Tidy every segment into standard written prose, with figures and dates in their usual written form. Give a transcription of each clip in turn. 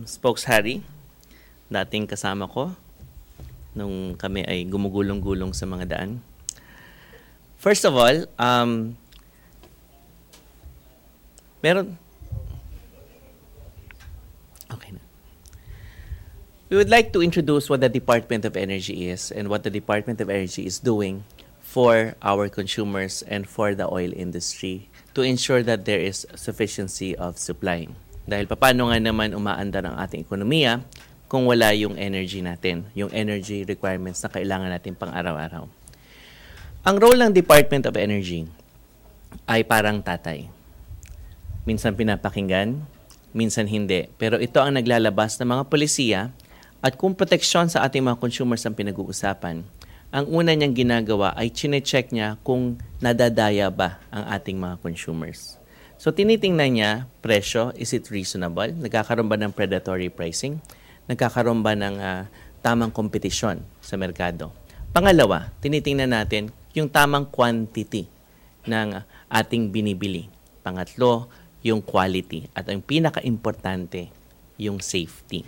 Spokes Harry, dating kasama ko nung kami ay gumugulong-gulong sa mga daan. First of all, okay na. We would like to introduce what the Department of Energy is and what the Department of Energy is doing for our consumers and for the oil industry to ensure that there is sufficiency of supply. Dahil paano nga naman umaandar ang ating ekonomiya kung wala yung energy natin, yung energy requirements na kailangan natin pang araw-araw. Ang role ng Department of Energy ay parang tatay. Minsan pinapakinggan, minsan hindi. Pero ito ang naglalabas ng mga polisiya at kung proteksyon sa ating mga consumers ang pinag-uusapan, ang una niyang ginagawa ay chine-check niya kung nadadaya ba ang ating mga consumers. So tinitingnan niya, presyo, is it reasonable? Nagkakaroon ba ng predatory pricing? Nagkakaroon ba ng tamang kompetisyon sa merkado? Pangalawa, tinitingnan natin yung tamang quantity ng ating binibili. Pangatlo, yung quality. At ang pinaka-importante, yung safety.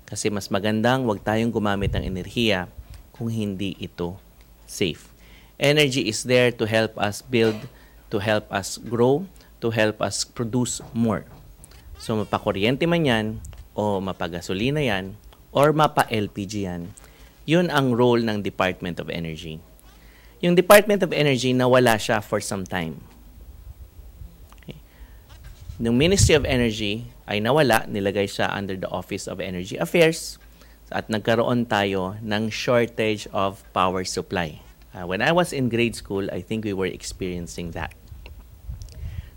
Kasi mas magandang wag tayong gumamit ng enerhiya kung hindi ito safe. Energy is there to help us build, to help us grow, to help us produce more. So mapakuryente man yan, o mapagasolina yan, or mapa-LPG yan, yun ang role ng Department of Energy. Yung Department of Energy nawala siya for some time. Okay. Yung Ministry of Energy ay nawala, nilagay siya under the Office of Energy Affairs at nagkaroon tayo ng shortage of power supply. When I was in grade school, I think we were experiencing that.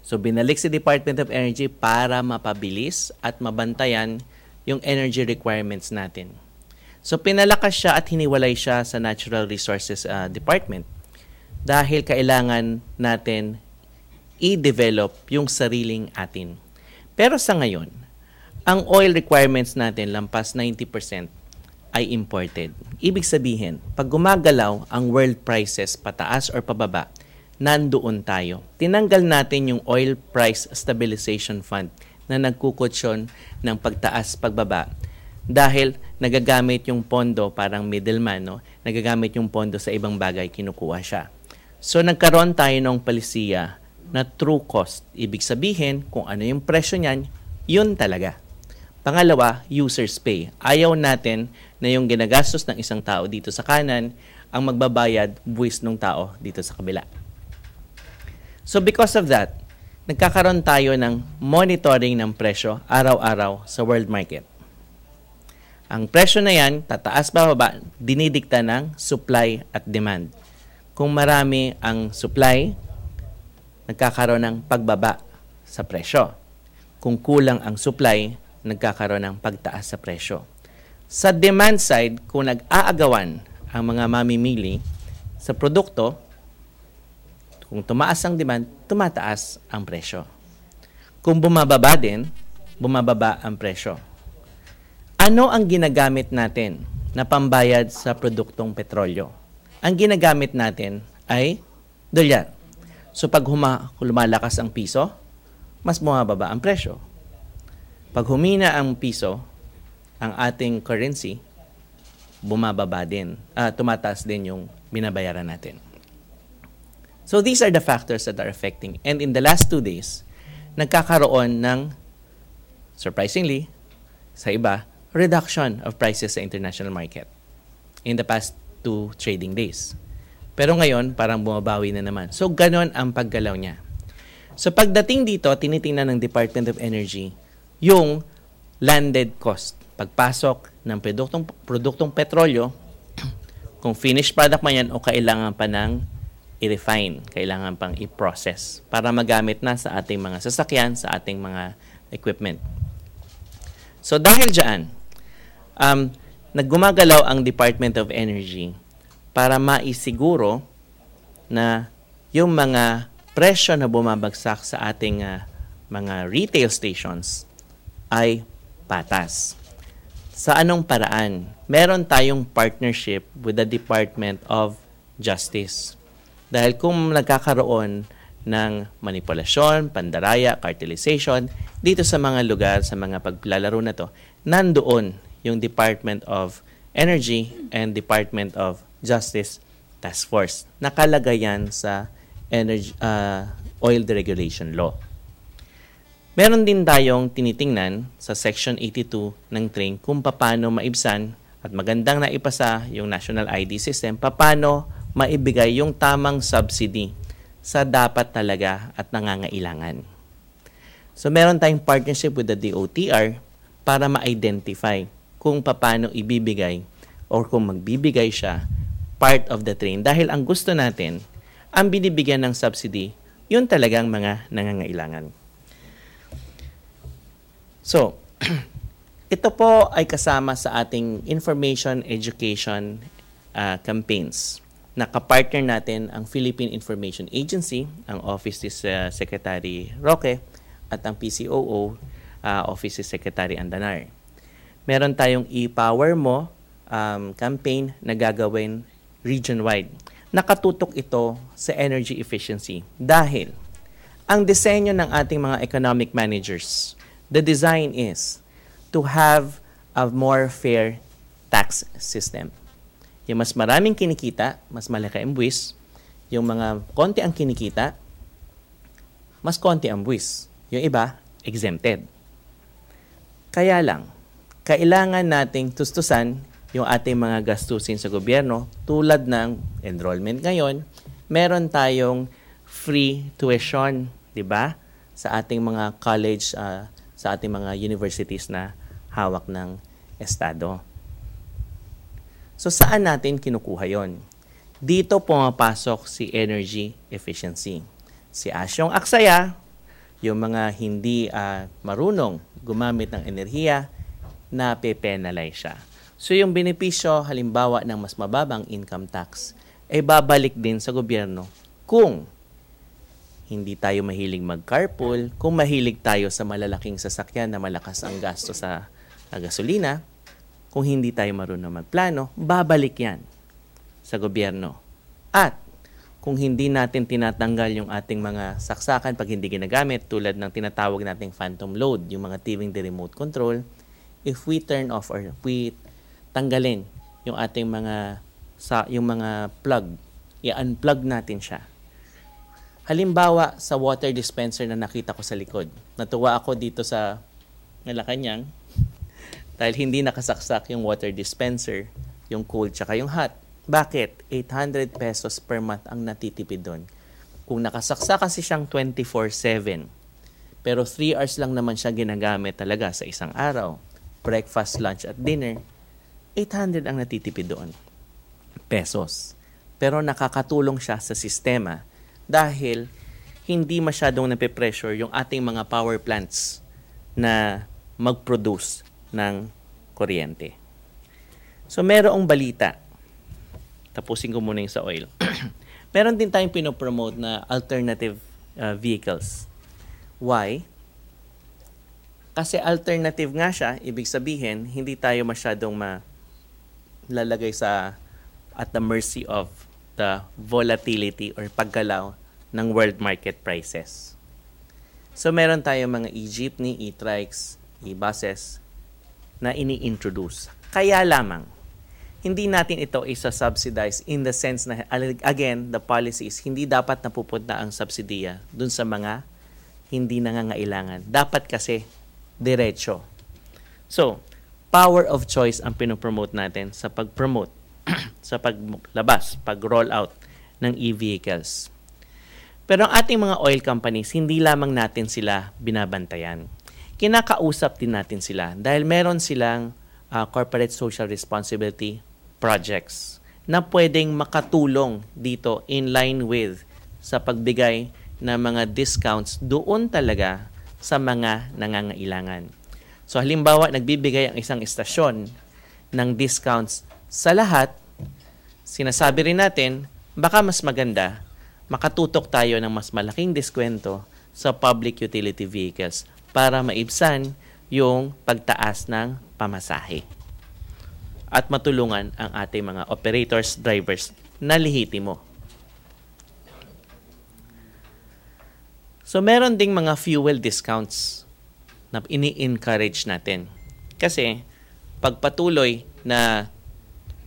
So binalik si Department of Energy para mapabilis at mabantayan yung energy requirements natin. So pinalakas siya at hiniwalay siya sa Natural Resources Department dahil kailangan natin i-develop yung sariling atin. Pero sa ngayon, ang oil requirements natin lampas 90% ay imported. Ibig sabihin, pag gumagalaw ang world prices pataas or pababa, nandoon tayo. Tinanggal natin yung Oil Price Stabilization Fund na nagkukutsyon ng pagtaas, pagbaba dahil nagagamit yung pondo, parang middleman, no? Nagagamit yung pondo sa ibang bagay, kinukuha siya. So nagkaroon tayo ng palisiya na true cost. Ibig sabihin, kung ano yung presyo niyan, yun talaga. Pangalawa, users pay. Ayaw natin na yung ginagastos ng isang tao dito sa kanan ang magbabayad buwis ng tao dito sa kabila. So because of that, nagkakaroon tayo ng monitoring ng presyo araw-araw sa world market. Ang presyo na yan, tataas ba baba, dinidikta ng supply at demand. Kung marami ang supply, nagkakaroon ng pagbaba sa presyo. Kung kulang ang supply, nagkakaroon ng pagtaas sa presyo. Sa demand side, kung nag-aagawan ang mga mamimili sa produkto, kung tumaas ang demand, tumataas ang presyo. Kung bumababa din, bumababa ang presyo. Ano ang ginagamit natin na pambayad sa produktong petrolyo? Ang ginagamit natin ay dolyar. So pag lumalakas ang piso, mas bumababa ang presyo. Pag humina ang piso, ang ating currency, bumababa din, tumataas din yung binabayaran natin. So these are the factors that are affecting. And in the last 2 days, nagkakaroon ng, surprisingly, sa iba, reduction of prices sa international market in the past 2 trading days. Pero ngayon, parang bumabawi na naman. So ganon ang paggalaw niya. So pagdating dito, tinitingnan ng Department of Energy yung landed cost. Pagpasok ng produktong petrolyo, kung finished product man yan o kailangan pa ng i-refine, kailangan pang i-process para magamit na sa ating mga sasakyan, sa ating mga equipment. So dahil dyan, naggumagalaw ang Department of Energy para maisiguro na yung mga presyo na bumabagsak sa ating mga retail stations ay patas. Sa anong paraan? Meron tayong partnership with the Department of Justice. Dahil kung nagkakaroon ng manipulasyon, pandaraya, cartelization, dito sa mga lugar, sa mga paglalaro na to, nandoon yung Department of Energy and Department of Justice Task Force. Nakalagay yan sa Oil Deregulation Law. Meron din tayong tinitingnan sa Section 82 ng TRIN kung paano maibsan at magandang naipasa yung National ID System, paano maibigay yung tamang subsidy sa dapat talaga at nangangailangan. So meron tayong partnership with the DOTR para ma-identify kung paano ibibigay or kung magbibigay siya part of the TRIN. Dahil ang gusto natin, ang binibigyan ng subsidy, yun talagang mga nangangailangan. So, ito po ay kasama sa ating information education campaigns. Nakapartner natin ang Philippine Information Agency, ang Office ni Secretary Roque, at ang PCOO, Office ni Secretary Andanar. Meron tayong e-Power Mo campaign na gagawin region-wide. Nakatutok ito sa energy efficiency dahil ang disenyo ng ating mga economic managers, the design is to have a more fair tax system. Yung mas maraming kinikita, mas malaki ang buwis. Yung mga konti ang kinikita, mas konti ang buwis. Yung iba, exempted. Kaya lang, kailangan nating tustusan yung ating mga gastusin sa gobyerno tulad ng enrollment ngayon. Meron tayong free tuition, di ba? Sa ating mga college, sa ating mga universities na hawak ng estado. So saan natin kinukuha yon? Dito pumapasok si energy efficiency. Si Asyong Aksaya, yung mga hindi marunong gumamit ng enerhiya, nape-penalize siya. So yung benepisyo, halimbawa ng mas mababang income tax, ay babalik din sa gobyerno kung hindi tayo mahilig mag-carpool, kung mahilig tayo sa malalaking sasakyan na malakas ang gasto sa gasolina, kung hindi tayo marunong magplano, babalik yan sa gobyerno. At kung hindi natin tinatanggal yung ating mga saksakan pag hindi ginagamit, tulad ng tinatawag nating phantom load, yung mga TV the remote control, if we turn off or we tanggalin yung ating mga plug, i-unplug natin siya. Halimbawa, sa water dispenser na nakita ko sa likod. Natuwa ako dito sa Malacañang dahil hindi nakasaksak yung water dispenser, yung cold tsaka yung hot. Bakit? 800 pesos per month ang natitipid doon. Kung nakasaksak kasi siyang 24/7, pero 3 hours lang naman siya ginagamit talaga sa isang araw, breakfast, lunch at dinner, 800 ang natitipid doon. Pesos. Pero nakakatulong siya sa sistema dahil hindi masyadong nape-pressure yung ating mga power plants na mag-produce ng kuryente. So, merong balita. Tapusin ko muna yung sa oil. Meron din tayong pinopromote na alternative vehicles. Why? Kasi alternative nga siya, ibig sabihin, hindi tayo masyadong lalagay at the mercy of the volatility or paggalaw ng world market prices. So, meron tayong mga e-jeepney, e-trikes, e-buses na ini-introduce. Kaya lamang, hindi natin ito isa-subsidize in the sense na, again, the policy is hindi dapat napupunta ang subsidiya dun sa mga hindi nangangailangan. Dapat kasi diretso. So, power of choice ang pinopromote natin sa pag-promote, sa paglabas, pag-roll out ng e-vehicles. Pero ang ating mga oil companies, hindi lamang natin sila binabantayan. Kinakausap din natin sila dahil meron silang corporate social responsibility projects na pwedeng makatulong dito in line with sa pagbigay ng mga discounts doon talaga sa mga nangangailangan. So halimbawa, nagbibigay ang isang istasyon ng discounts sa lahat, sinasabi rin natin, baka mas maganda, makatutok tayo ng mas malaking diskwento sa public utility vehicles para maibsan yung pagtaas ng pamasahe at matulungan ang ating mga operators, drivers na lehitimo. So, meron ding mga fuel discounts na ini-encourage natin. Kasi, pagpatuloy na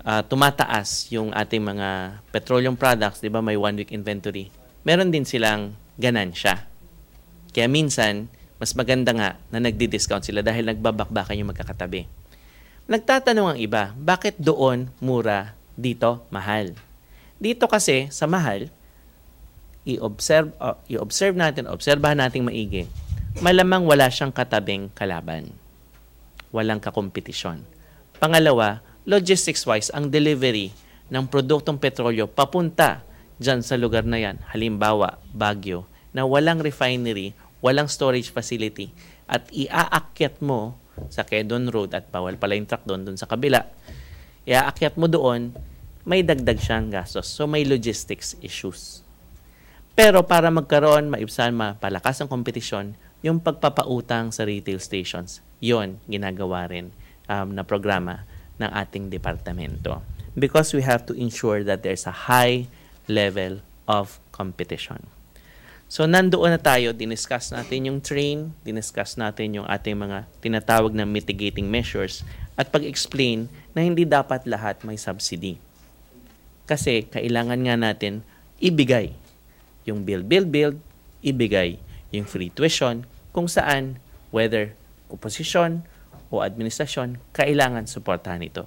tumataas yung ating mga petroleum products, di ba may 1-week inventory, meron din silang ganansya. Kaya minsan, mas maganda nga na nagdi-discount sila dahil nagbabakbakan yung magkakatabi. Nagtatanong ang iba, bakit doon mura, dito mahal? Dito kasi, sa mahal, i-observe natin, obserbahan natin maigi, malamang wala siyang katabing kalaban. Walang kakompetisyon. Pangalawa, logistics-wise, ang delivery ng produktong petrolyo papunta dyan sa lugar na yan, halimbawa, Baguio, na walang refinery, walang storage facility, at iaakyat mo sa Quezon Road at bawal pala yung truck doon sa kabila, iaakyat mo doon, may dagdag siyang gastos. So, may logistics issues. Pero para magkaroon, maibsan, mapalakas ang kompetisyon, yung pagpapautang sa retail stations, yon ginagawa rin na programa ng ating departamento. Because we have to ensure that there's a high level of competition. So, nandoon na tayo, diniscuss natin yung train, diniscuss natin yung ating mga tinatawag na mitigating measures, at pag-explain na hindi dapat lahat may subsidy. Kasi, kailangan nga natin ibigay yung build, ibigay yung free tuition, kung saan, whether oposisyon o administrasyon, kailangan suportahan ito.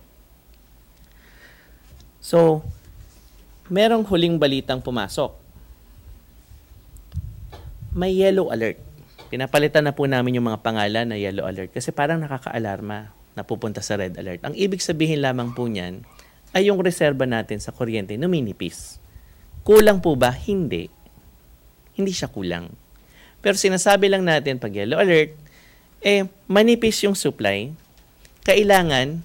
So, merong huling balitang pumasok. May yellow alert. Pinapalitan na po namin yung mga pangalan na yellow alert kasi parang nakaka-alarma na pupunta sa red alert. Ang ibig sabihin lamang po niyan ay yung reserba natin sa kuryente numinipis. Kulang po ba? Hindi. Hindi siya kulang. Pero sinasabi lang natin pag yellow alert, manipis yung supply, kailangan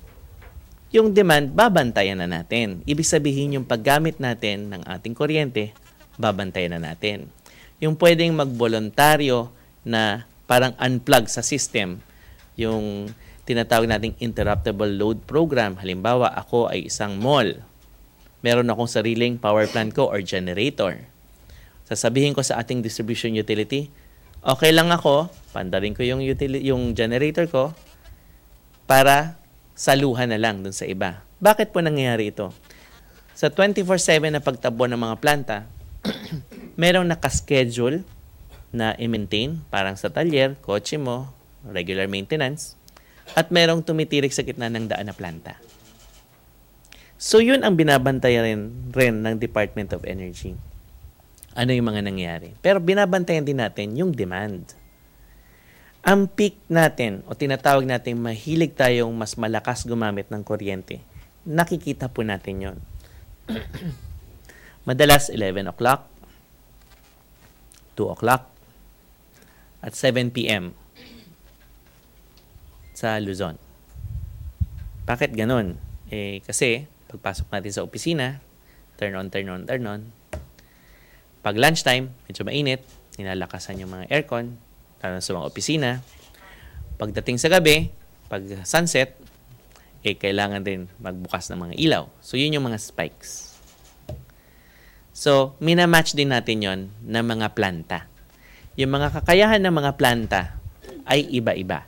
yung demand babantayan na natin. Ibig sabihin yung paggamit natin ng ating kuryente, babantayan na natin. Yung pwedeng magboluntaryo na parang unplug sa system, yung tinatawag nating interruptible load program. Halimbawa, ako ay isang mall. Meron akong sariling power plant ko or generator. Sasabihin ko sa ating distribution utility, okay lang ako, pandarin ko yung generator ko para saluhan na lang dun sa iba. Bakit po nangyayari ito? Sa 24/7 na pagtabo ng mga planta, merong nakaschedule na i-maintain, parang sa talyer, kotse mo, regular maintenance, at merong tumitirik sa gitna ng daan na planta. So, yun ang binabantayan rin ng Department of Energy. Ano yung mga nangyayari? Pero binabantayan din natin yung demand. Ang peak natin, o tinatawag natin mahilig tayong mas malakas gumamit ng kuryente, nakikita po natin yon. Madalas 11 o'clock, 2 o'clock, at 7 p.m. sa Luzon. Bakit ganun? Kasi pagpasok natin sa opisina, turn on. Pag lunchtime, medyo mainit, nilalakasan yung mga aircon, lalo sa mga opisina. Pagdating sa gabi, pag sunset, kailangan din magbukas ng mga ilaw. So, yun yung mga spikes. So, minamatch din natin yon ng mga planta. Yung mga kakayahan ng mga planta ay iba-iba.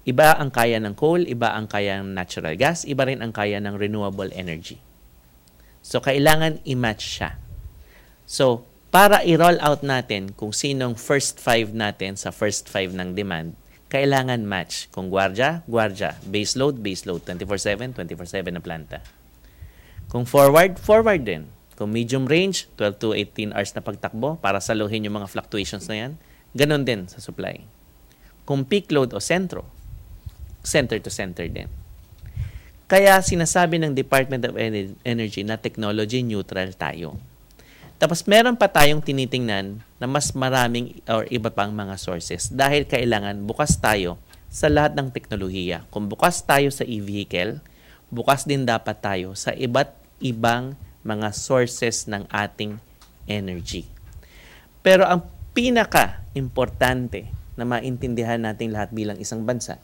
Iba ang kaya ng coal, iba ang kaya ng natural gas, iba rin ang kaya ng renewable energy. So, kailangan i-match siya. So, para i-roll out natin kung sinong first 5 natin sa first 5 ng demand, kailangan match. Kung gwardiya, base load, 24/7 na planta. Kung forward din. Kung medium range, 12 to 18 hours na pagtakbo para saluhin yung mga fluctuations na yan, ganun din sa supply. Kung peak load o center to center din. Kaya sinasabi ng Department of Energy na technology neutral tayo. Tapos meron pa tayong tinitingnan na mas maraming or iba pang mga sources dahil kailangan bukas tayo sa lahat ng teknolohiya. Kung bukas tayo sa e-vehicle, bukas din dapat tayo sa iba't ibang mga sources ng ating energy. Pero ang pinaka-importante na maintindihan nating lahat bilang isang bansa,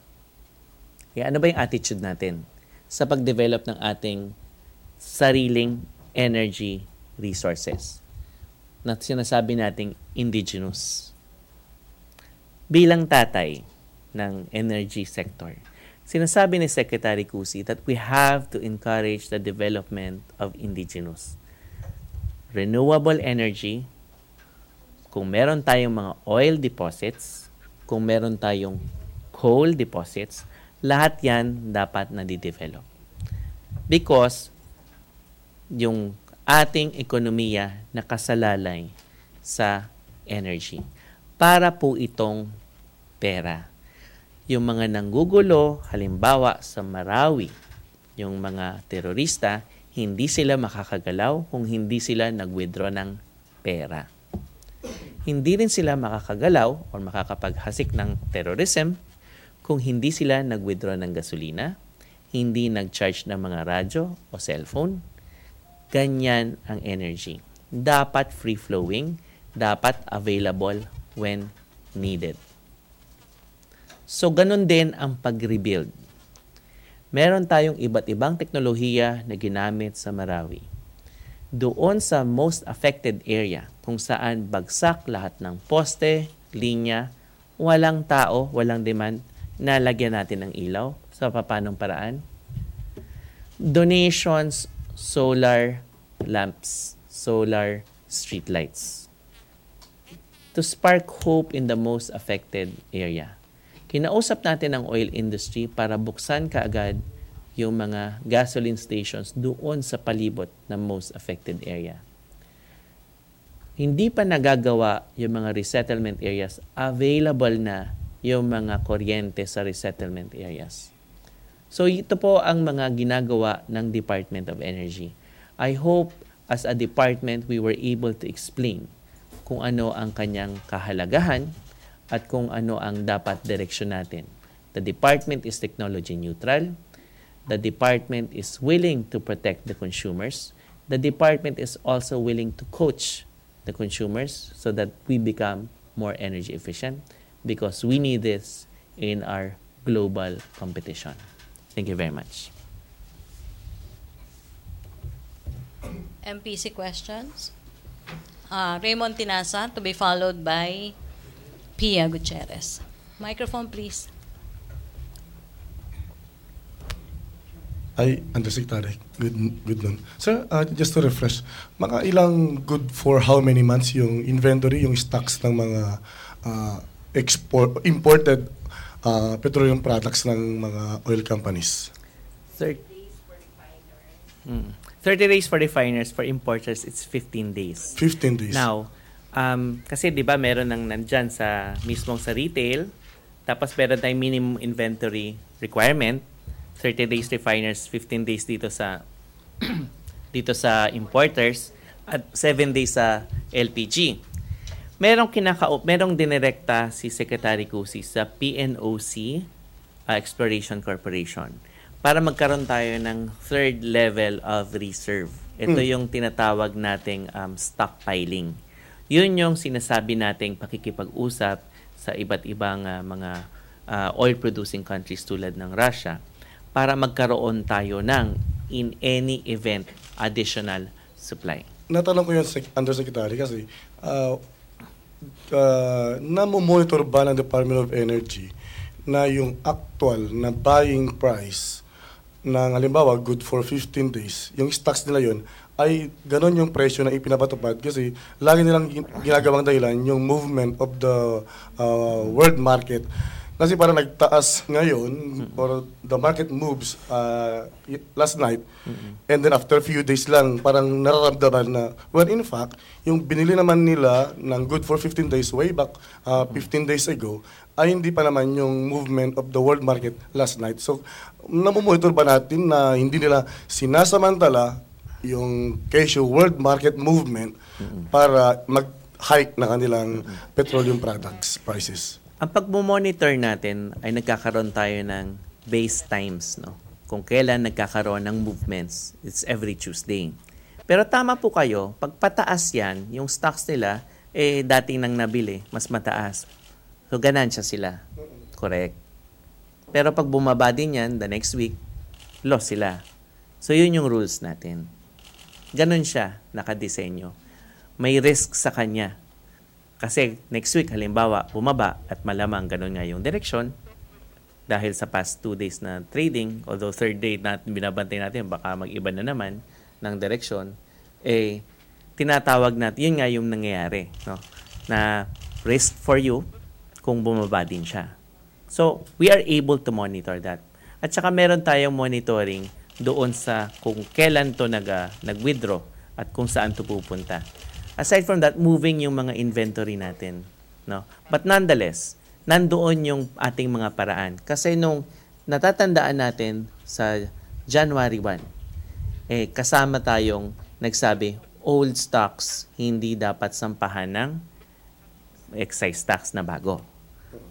ano ba yung attitude natin sa pag-develop ng ating sariling energy resources? na sinasabi nating indigenous. Bilang tatay ng energy sector, sinasabi ni Secretary Cusi that we have to encourage the development of indigenous. Renewable energy, kung meron tayong mga oil deposits, kung meron tayong coal deposits, lahat yan dapat na-develop. Because yung ating ekonomiya nakasalalay sa energy. Para po itong pera. Yung mga nanggugulo, halimbawa sa Marawi, yung mga terorista, hindi sila makakagalaw kung hindi sila nag-withdraw ng pera. Hindi rin sila makakagalaw o makakapaghasik ng terrorism kung hindi sila nag-withdraw ng gasolina, hindi nag-charge ng mga radyo o cellphone. Ganyan ang energy. Dapat free-flowing, dapat available when needed. So, ganun din ang pag-rebuild. Meron tayong iba't ibang teknolohiya na ginamit sa Marawi. Doon sa most affected area, kung saan bagsak lahat ng poste, linya, walang tao, walang demand, nalagyan natin ng ilaw sa papanong paraan. Donations, solar lamps, solar streetlights to spark hope in the most affected area. Kinausap natin ang oil industry para buksan kaagad yung mga gasoline stations doon sa palibot ng most affected area. Hindi pa nagagawa yung mga resettlement areas, available na yung mga kuryente sa resettlement areas. So ito po ang mga ginagawa ng Department of Energy. I hope as a department we were able to explain kung ano ang kanyang kahalagahan at kung ano ang dapat direksyon natin. The department is technology neutral. The department is willing to protect the consumers. The department is also willing to coach the consumers so that we become more energy efficient because we need this in our global competition. Thank you very much. MPC questions. Raymond Tinasa to be followed by Pia Gutierrez. Microphone, please. Hi, Undersecretary. Good noon. Sir, just to refresh, mga ilang good for how many months yung inventory, yung stocks ng mga imported petroleum products ng mga oil companies? 30 days for refiners. For importers, it's 15 days. 15 days. Now, kasi di ba meron nang nandyan sa mismong sa retail, tapos meron tayong minimum inventory requirement, 30 days refiners, 15 days dito sa dito sa importers, at 7 days sa LPG. Merong dinirekta si Secretary Cusi sa PNOC Exploration Corporation para magkaroon tayo ng third level of reserve. Ito yung tinatawag nating stockpiling. Yun yung sinasabi nating pakikipag-usap sa iba't ibang mga oil-producing countries tulad ng Russia para magkaroon tayo ng, in any event, additional supply. Natanong ko yun, Undersecretary, kasi namomonitor ba ng Department of Energy na yung actual na buying price ng halimbawa good for 15 days, yung stocks nila yun, ay ganon yung presyo na ipinapatupad kasi lagi nilang ginagawang dahilan yung movement of the world market. Kasi parang nagtaas ngayon or the market moves last night and then after a few days lang parang nararamdaman na when in fact yung binili naman nila ng good for 15 days way back 15 days ago ay hindi pa naman yung movement of the world market last night. So namomonitor ba natin na hindi nila sinasamantala yung kesyo world market movement para mag-hike na kanilang petroleum products prices? Ang pag-monitor natin ay nagkakaroon tayo ng base times, no? Kung kailan nagkakaroon ng movements, it's every Tuesday. Pero tama po kayo, pag pataas yan, yung stocks nila, dating nang nabili, mas mataas. So, ganansya sila. Correct. Pero pag bumaba din yan, the next week, loss sila. So, yun yung rules natin. Ganon siya, nakadesenyo. may risk sa kanya. Kasi next week, halimbawa, bumaba at malamang ganun nga yung direksyon dahil sa past 2 days na trading, although third day natin binabantay natin, baka mag-iba na naman ng direksyon, tinatawag natin, yun nga yung nangyayari, no? Na risk for you kung bumaba din siya. So, we are able to monitor that. At saka meron tayong monitoring doon sa kung kailan to nag-withdraw at kung saan to pupunta. Aside from that, moving yung mga inventory natin, no? But nonetheless, nandoon yung ating mga paraan. Kasi nung natatandaan natin sa January 1, kasama tayong nagsabi, old stocks hindi dapat sampahan ng excise tax na bago.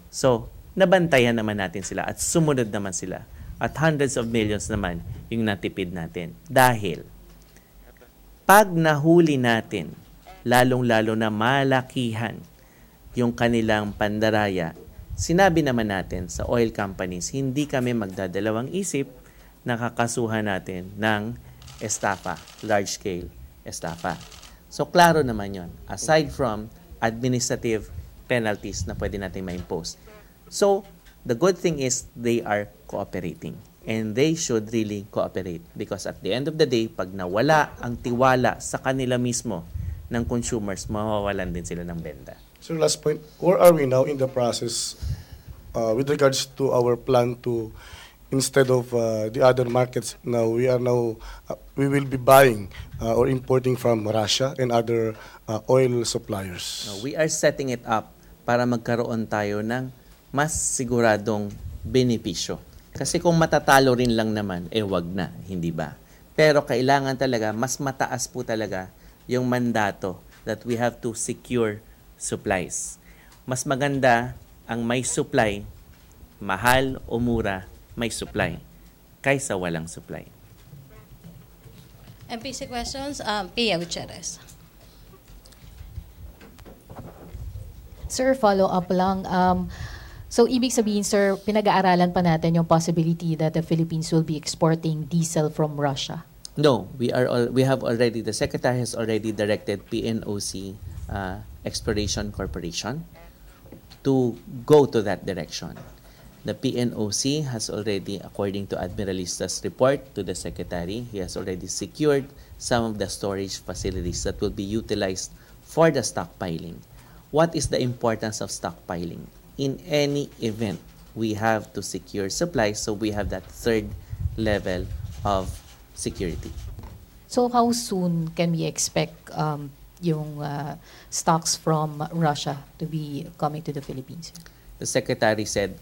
So, nabantayan naman natin sila at sumunod naman sila. At hundreds of millions naman yung natipid natin. Dahil, pag nahuli natin, lalong-lalo na malakihan yung kanilang pandaraya, sinabi naman natin sa oil companies, hindi kami magdadalawang isip na kakasuhan natin ng estafa, large-scale estafa. So, klaro naman yon. Aside from administrative penalties na pwede natin ma-impose. So, the good thing is they are cooperating. And they should really cooperate. Because at the end of the day, pag nawala ang tiwala sa kanila mismo ng consumers, mawawalan din sila ng benta. So last point, where are we now in the process with regards to our plan to, instead of the other markets, now we will be buying or importing from Russia and other oil suppliers? No, we are setting it up para magkaroon tayo ng mas siguradong benepisyo. Kasi kung matatalo rin lang naman, wag na, hindi ba? Pero kailangan talaga, mas mataas po talaga yung mandato that we have to secure supplies. Mas maganda ang may supply, mahal o mura, may supply, kaysa walang supply. MPC questions, Pia Gutierrez. Sir, follow-up lang. So, ibig sabihin, sir, pinag-aaralan pa natin yung possibility that the Philippines will be exporting diesel from Russia? No, we have already, the Secretary has already directed PNOC Exploration Corporation to go to that direction. The PNOC has already, according to Admiralista's report to the Secretary, he has already secured some of the storage facilities that will be utilized for the stockpiling. What is the importance of stockpiling? In any event, we have to secure supplies, so we have that third level of security. So, how soon can we expect yung stocks from Russia to be coming to the Philippines? The Secretary said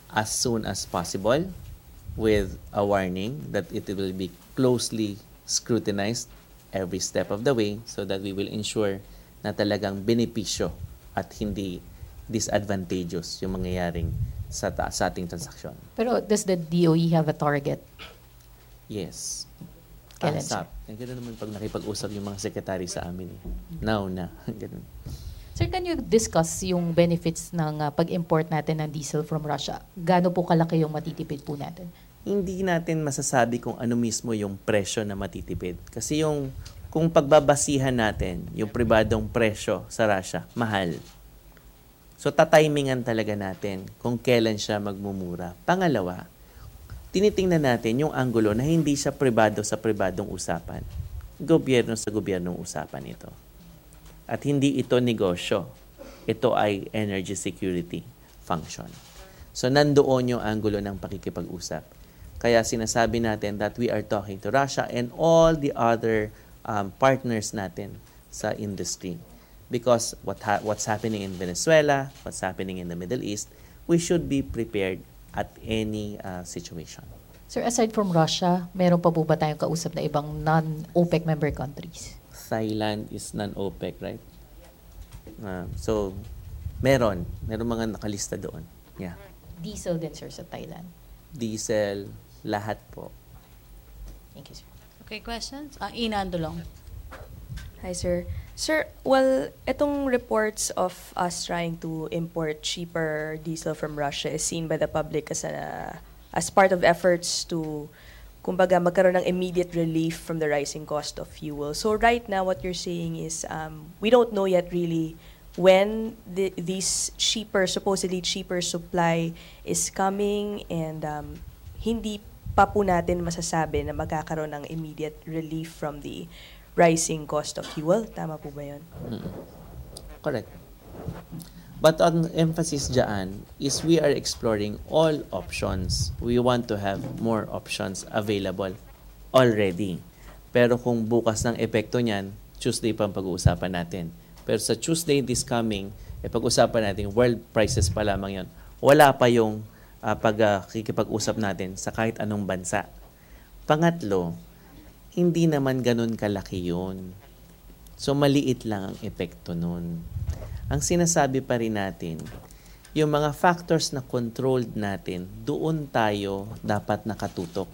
as soon as possible, with a warning that it will be closely scrutinized every step of the way so that we will ensure na talagang benepisyo at hindi disadvantageous yung mangyayaring sa ating transaksyon. Pero does the DOE have a target? Yes. Kailan, ASAP. Ganun naman pag nakipag-usap yung mga sekretary sa amin. Now na. Ganun. Sir, can you discuss yung benefits ng pag-import natin ng diesel from Russia? Gaano po kalaki yung matitipid po natin? Hindi natin masasabi kung ano mismo yung presyo na matitipid. Kasi kung pagbabasihan natin yung pribadong presyo sa Russia, mahal. So, tatimingan talaga natin kung kailan siya magmumura. Pangalawa, tinitingnan natin yung anggulo na hindi siya pribado sa pribadong usapan. Gobyerno sa gobyernong usapan ito. At hindi ito negosyo. Ito ay energy security function. So, nandoon yung anggulo ng pakikipag-usap. Kaya sinasabi natin that we are talking to Russia and all the other partners natin sa industry. Because what's happening in Venezuela, what's happening in the Middle East, we should be prepared at any situation. Sir, aside from Russia, meron pa po ba tayong kausap na ibang non-OPEC member countries? Thailand is non-OPEC, right? So, meron mga nakalista doon. Yeah. Diesel din, sir, sa Thailand. Diesel, lahat po. Thank you, sir. Okay, questions? Ina Andulong. Hi, sir. Sir, well, itong reports of us trying to import cheaper diesel from Russia is seen by the public as part of efforts to kumbaga magkaroon ng immediate relief from the rising cost of fuel. So right now, what you're saying is we don't know yet really when these supposedly cheaper supply is coming, and hindi pa po natin masasabi na magkakaroon ng immediate relief from the rising cost of fuel. Tama po ba yun? Correct. But ang emphasis dyan is we are exploring all options. We want to have more options available already. Pero kung bukas ng epekto niyan, Tuesday pa ang pag-uusapan natin. Pero sa Tuesday this coming, pag-usapan natin, world prices pa lamang yon. Wala pa yung pagkikipag-usap natin sa kahit anong bansa. Pangatlo, hindi naman ganun kalaki yun. So maliit lang ang epekto nun. Ang sinasabi pa rin natin, yung mga factors na controlled natin, doon tayo dapat nakatutok.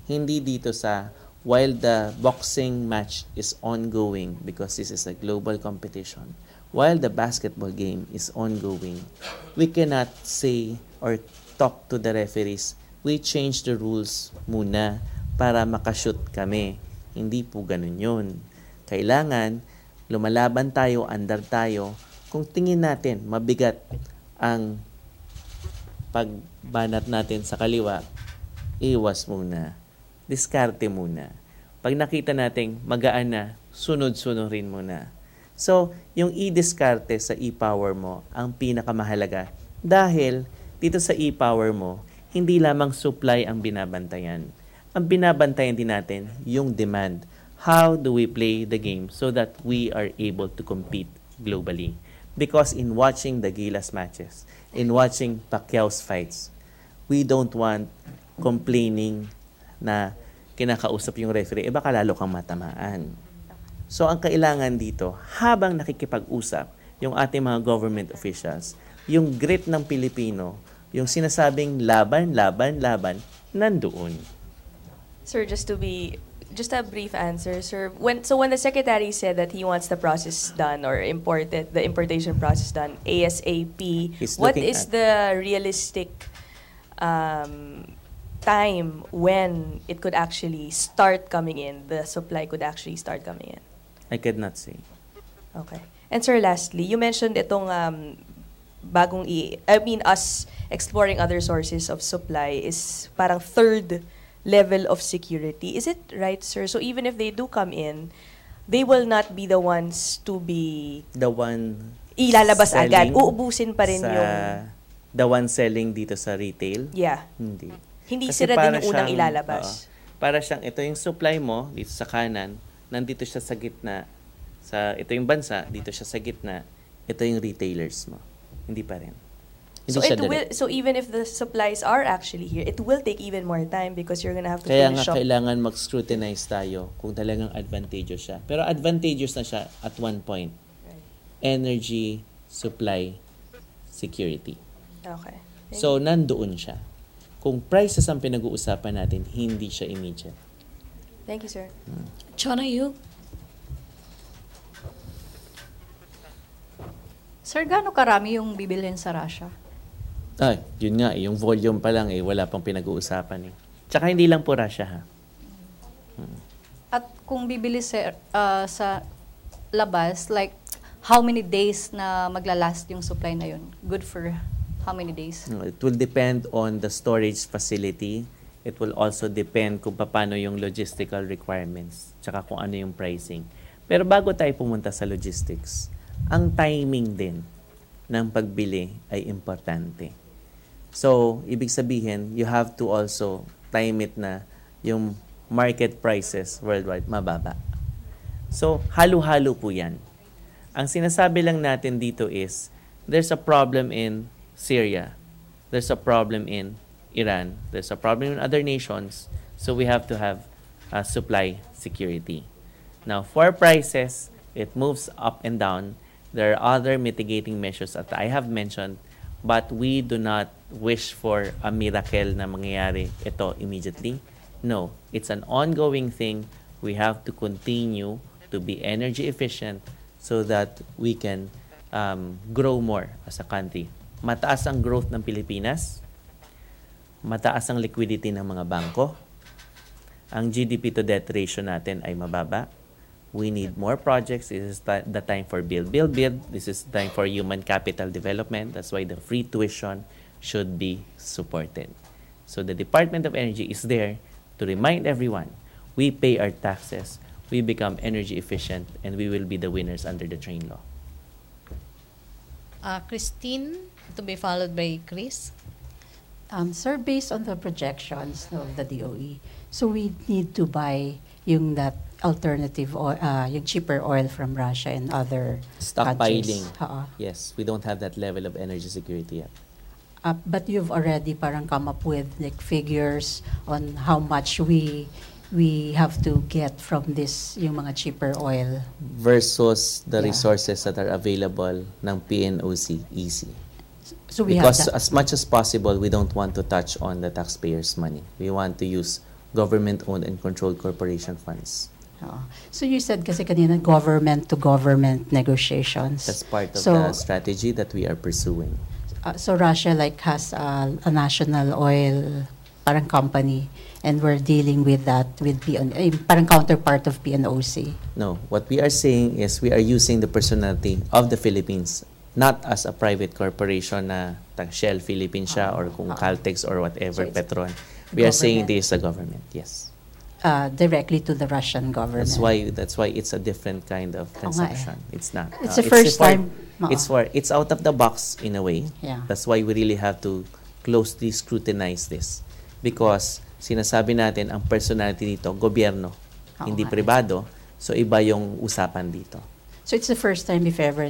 Hindi dito sa while the boxing match is ongoing because this is a global competition, while the basketball game is ongoing, we cannot say or talk to the referees, we change the rules muna para makashoot kami. Hindi po ganun yun. Kailangan lumalaban tayo, andar tayo. Kung tingin natin mabigat ang pagbanat natin sa kaliwa, iwas muna. Diskarte muna. Pag nakita natin magaan na, sunod-sunod rin muna. So, yung i-diskarte sa e-power mo ang pinakamahalaga. Dahil dito sa e-power mo, hindi lamang supply ang binabantayan. Ang binabantayan din natin yung demand. How do we play the game so that we are able to compete globally? Because in watching the Gilas matches, in watching Pacquiao's fights, we don't want complaining na kinakausap yung referee, baka lalo kang matamaan. So ang kailangan dito, habang nakikipag-usap yung ating mga government officials, yung grit ng Pilipino, yung sinasabing laban, laban, laban, nandoon. Sir, just a brief answer, sir. When the secretary said that he wants the process done or the importation process done ASAP, what is the realistic time when it could actually start coming in? The supply could actually start coming in. I could not say. Okay. And sir, lastly, you mentioned itong us exploring other sources of supply is parang third level of security. Is it right, sir? So even if they do come in, they will not be the ones to be The one ilalabas agad. selling Uubusin pa rin sa, yung the one selling dito sa retail? yeah. Hindi. Hindi Kasi sila para din yung unang siyang, ilalabas. para siyang, ito yung supply mo, dito sa kanan, nandito siya sa gitna, ito yung bansa, dito siya sa gitna, ito yung retailers mo. Hindi pa rin. Hindi siya direct. So even if the supplies are actually here, it will take even more time because you're gonna have to Kaya finish nga up. kailangan mag-scrutinize tayo kung talagang advantageous siya. Pero advantageous na siya at one point. Energy, supply, security. Okay. So, nandoon siya. Kung prices ang pinag-uusapan natin, hindi siya immediate. Thank you, sir. Chona, you? Sir, gaano karami yung bibilhin sa Russia? Ay, yun nga, yung volume pa lang wala pang pinag-uusapan Tsaka hindi lang po Russia ha. At kung bibili sa labas, like, how many days na maglalast yung supply na yun? Good for how many days? It will depend on the storage facility. It will also depend kung paano yung logistical requirements, tsaka kung ano yung pricing. Pero bago tayo pumunta sa logistics, ang timing din ng pagbili ay importante. So, ibig sabihin, you have to also time it na yung market prices worldwide mababa. So, halo-halo po yan. Ang sinasabi lang natin dito is, there's a problem in Syria. There's a problem in Iran. There's a problem in other nations. So, we have to have supply security. Now, for prices, it moves up and down. There are other mitigating measures that I have mentioned, but we do not wish for a miracle na mangyayari ito immediately. No, it's an ongoing thing. We have to continue to be energy efficient so that we can grow more as a country. Mataas ang growth ng Pilipinas, mataas ang liquidity ng mga bangko, ang GDP to debt ratio natin ay mababa. We need more projects. This is the time for build. This is the time for human capital development. That's why the free tuition should be supported. So the Department of Energy is there to remind everyone, we pay our taxes, we become energy efficient, and we will be the winners under the train law. Christine, to be followed by Chris. Sir, based on the projections of the DOE, so we need to buy that alternative oil, yung cheaper oil from Russia and other Stockpiling. countries. Yes, we don't have that level of energy security yet. But you've already parang come up with like figures on how much we have to get from this yung mga cheaper oil. Versus the Yeah. resources that are available ng PNOC, easy. So we Because have that. as much as possible, we don't want to touch on the taxpayers' money. We want to use government-owned and controlled corporation funds. So you said kasi kanina government-to-government negotiations. That's part of So- the strategy that we are pursuing. So Russia has a national oil parang company, and we're dealing with that with parang counterpart of PNOC. No, what we are saying is we are using the personality of the Philippines, not as a private corporation na Shell Philippines siya or kung Caltex or whatever, So it's Petron. We are saying government. this is a government, yes. Directly to the Russian government. That's why it's a different kind of nga eh. consumption. It's not. It's the first time. It's out of the box in a way. Yeah. That's why we really have to closely scrutinize this. Because sinasabi natin ang personality dito, gobyerno, hindi nga eh. pribado. So iba yung usapan dito. So it's the first time, if ever,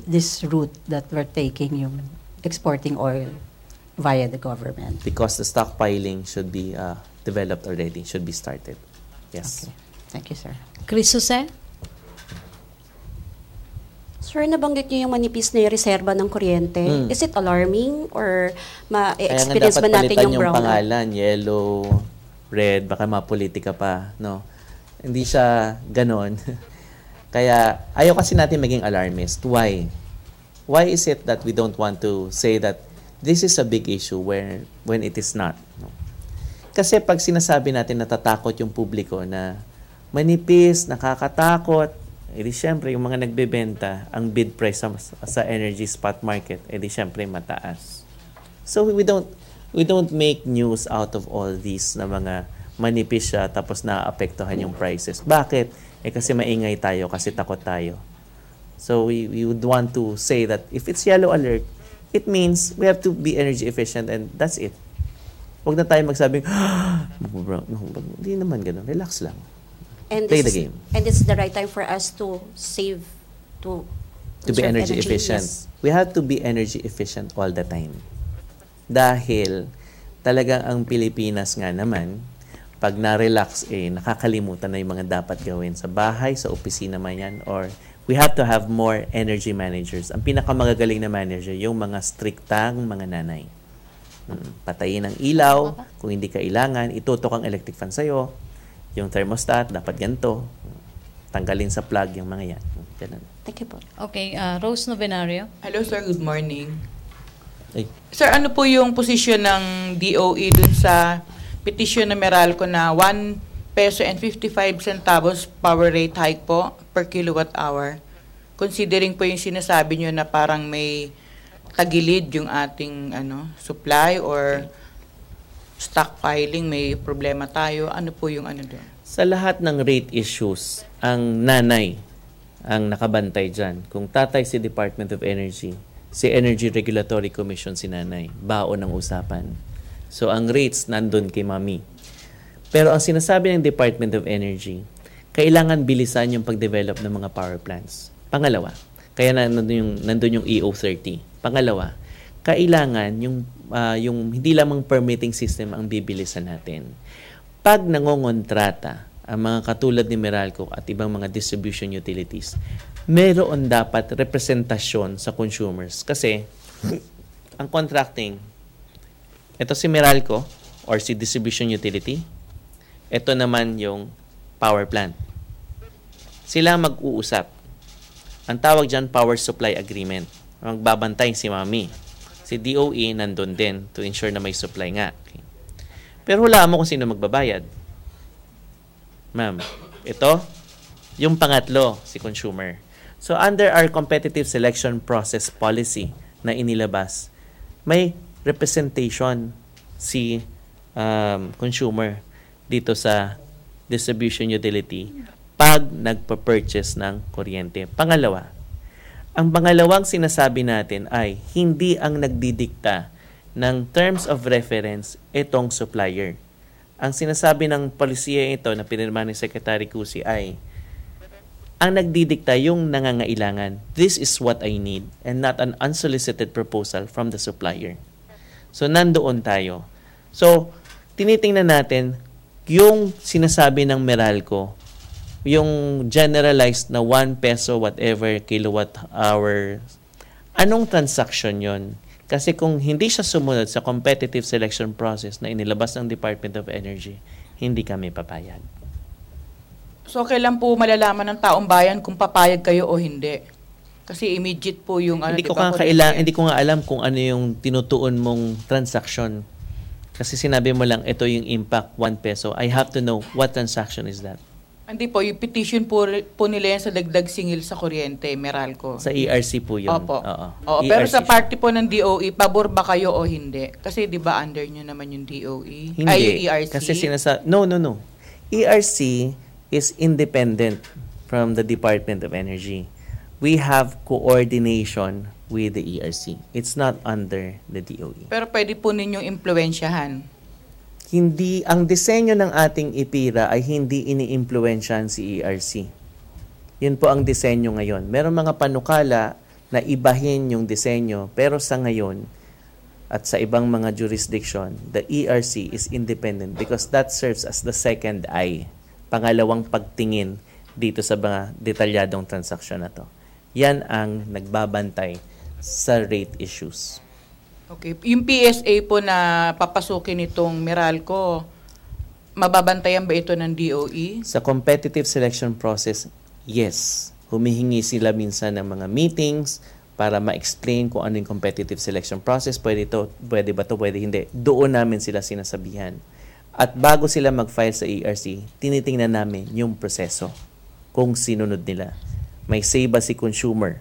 this route that we're taking, yung exporting oil via the government. Because the stockpiling should be developed already, should be started. Yes. Okay. Thank you, sir. Chris Jose? Sir, nabanggit niyo yung manipis na yung reserba ng kuryente. Is it alarming or Kaya nga ma-experience dapat ba natin palitan yung yung brownout? pangalan, yellow, red, baka mapolitika pa, no? Hindi siya ganon. Kaya ayaw kasi natin maging alarmist. Why? Why is it that we don't want to say that this is a big issue when it is not? No? Kasi pag sinasabi natin natatakot yung publiko na manipis, nakakatakot, edi syempre yung mga nagbebenta, ang bid price sa energy spot market, edi syempre mataas. So we don't make news out of all these na mga manipis siya tapos naapektuhan yung prices. Bakit? Kasi maingay tayo, kasi takot tayo. So we would want to say that if it's yellow alert, it means we have to be energy efficient and that's it. Huwag na tayo magsabing, hindi naman ganun. Relax lang. And Play this the is- game. And this is the right time for us to save, to To be conserve energy efficient. Yes. We have to be energy efficient all the time. Dahil talagang ang Pilipinas nga naman, pag na-relax, nakakalimutan na yung mga dapat gawin sa bahay, sa opisina man yan, or we have to have more energy managers. Ang pinakamagagaling na manager, yung mga striktang mga nanay. Patayin ang ilaw, kung hindi kailangan, itutok ang electric fan sa'yo, yung thermostat, dapat ganito, tanggalin sa plug yung mga yan. Ganun. Thank you po. Okay, Rose Novenario. Hello sir, good morning. Ay, Sir, ano po yung posisyon ng DOE dun sa petition na Meralco na 1 peso and 55 centavos power rate hike po per kilowatt hour? Considering po yung sinasabi nyo na parang may tagilid yung ating supply or stockpiling, may problema tayo. Ano po yung doon? sa lahat ng rate issues, ang nanay ang nakabantay dyan. Kung tatay si Department of Energy, si Energy Regulatory Commission si nanay, baon ng usapan. So ang rates nandun kay mami. Pero ang sinasabi ng Department of Energy, kailangan bilisan yung pag-develop ng mga power plants. Pangalawa, kaya nandun yung EO30. Pangalawa, kailangan yung hindi lamang permitting system ang bibilisan natin. Pag nangongontrata ang mga katulad ni Meralco at ibang mga distribution utilities, meron dapat representasyon sa consumers. Kasi ang contracting, ito si Meralco or si distribution utility, ito naman yung power plant. Sila mag-uusap. Ang tawag dyan, power supply agreement. Magbabantay si Mami. Si DOE nandun din to ensure na may supply nga. Okay. Pero wala mo kung sino magbabayad. Ma'am, ito, yung pangatlo, si consumer. So, under our competitive selection process policy na inilabas, may representation si consumer dito sa distribution utility pag nagpa-purchase ng kuryente. Pangalawa, ang pangalawang sinasabi natin ay hindi ang nagdidikta ng terms of reference itong supplier. Ang sinasabi ng polisiya ito na pinirma ni Secretary Cusi ay ang nagdidikta yung nangangailangan. This is what I need and not an unsolicited proposal from the supplier. So, nandoon tayo. So, tinitingnan natin yung sinasabi ng Meralco, yung generalized na 1 peso whatever kilowatt hour, anong transaction yon? Kasi kung hindi siya sumunod sa competitive selection process na inilabas ng Department of Energy, hindi kami papayag. So, kailan po malalaman ng taong bayan kung papayag kayo o hindi? Kasi immediate po yung Hindi ko nga alam kung ano yung tinutuon mong transaction. Kasi sinabi mo lang, ito yung impact, 1 peso. I have to know what transaction is that. Hindi po, yung petition po nila yan sa dagdag singil sa kuryente, Meralco. Sa ERC po yun. Opo. Oo. Oo, pero ERC sa party po ng DOE, pabor ba kayo o hindi? Kasi di ba under nyo naman yung DOE? Hindi. Ay, yung ERC? Kasi No. ERC is independent from the Department of Energy. We have coordination with the ERC. It's not under the DOE. Pero pwede po ninyong impluensyahan. Hindi, ang disenyo ng ating IPIRA ay hindi ini-impluwensyahan si ERC. Yun po ang disenyo ngayon. Meron mga panukala na ibahin yung disenyo, pero sa ngayon at sa ibang mga jurisdiction, the ERC is independent because that serves as the second eye, pangalawang pagtingin dito sa mga detalyadong transaksyon na to. Yan ang nagbabantay sa rate issues. Okay. Yung PSA po na papasukin nitong Meralco, mababantayan ba ito ng DOE? Sa competitive selection process, yes. Humihingi sila minsan ng mga meetings para ma-explain kung ano yung competitive selection process. Pwede ba to, pwede hindi. Doon namin sila sinasabihan. At bago sila mag-file sa ERC, tinitingnan namin yung proseso. Kung sinunod nila. May say ba si consumer?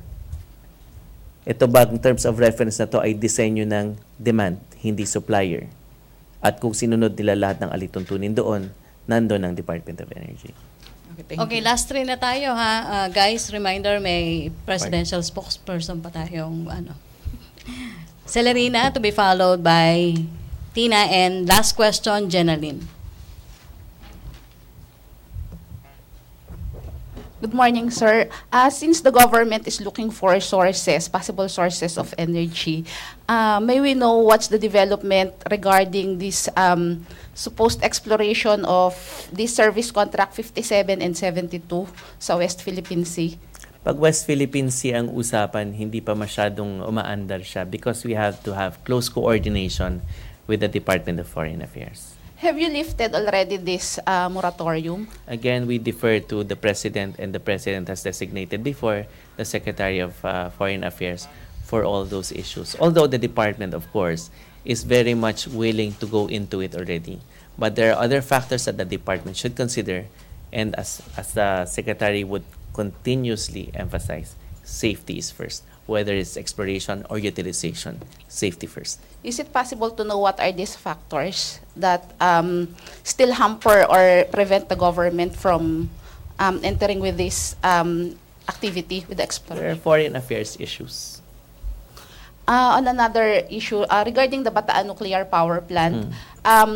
Ito ba in terms of reference na to ay disenyo ng demand, hindi supplier. At kung sinunod nila lahat ng alituntunin doon, nandun ang Department of Energy. Okay, last three na tayo ha. Guys, reminder, may presidential spokesperson pa tayong Celerina to be followed by Tina, and last question, Jenaline. Good morning, sir. Since the government is looking for possible sources of energy, may we know what's the development regarding this supposed exploration of this service contract 57 and 72 sa West Philippine Sea? Pag West Philippine Sea ang usapan, hindi pa masyadong umaandar siya because we have to have close coordination with the Department of Foreign Affairs. Have you lifted already this moratorium? Again, we defer to the President, and the President has designated before the Secretary of Foreign Affairs for all those issues. Although the Department, of course, is very much willing to go into it already. But there are other factors that the Department should consider, and as the Secretary would continuously emphasize, safety is first. Whether it's exploration or utilization, safety first. Is it possible to know what are these factors that still hamper or prevent the government from entering with this activity with the exploration? There are foreign affairs issues. On another issue, regarding the Bataan nuclear power plant,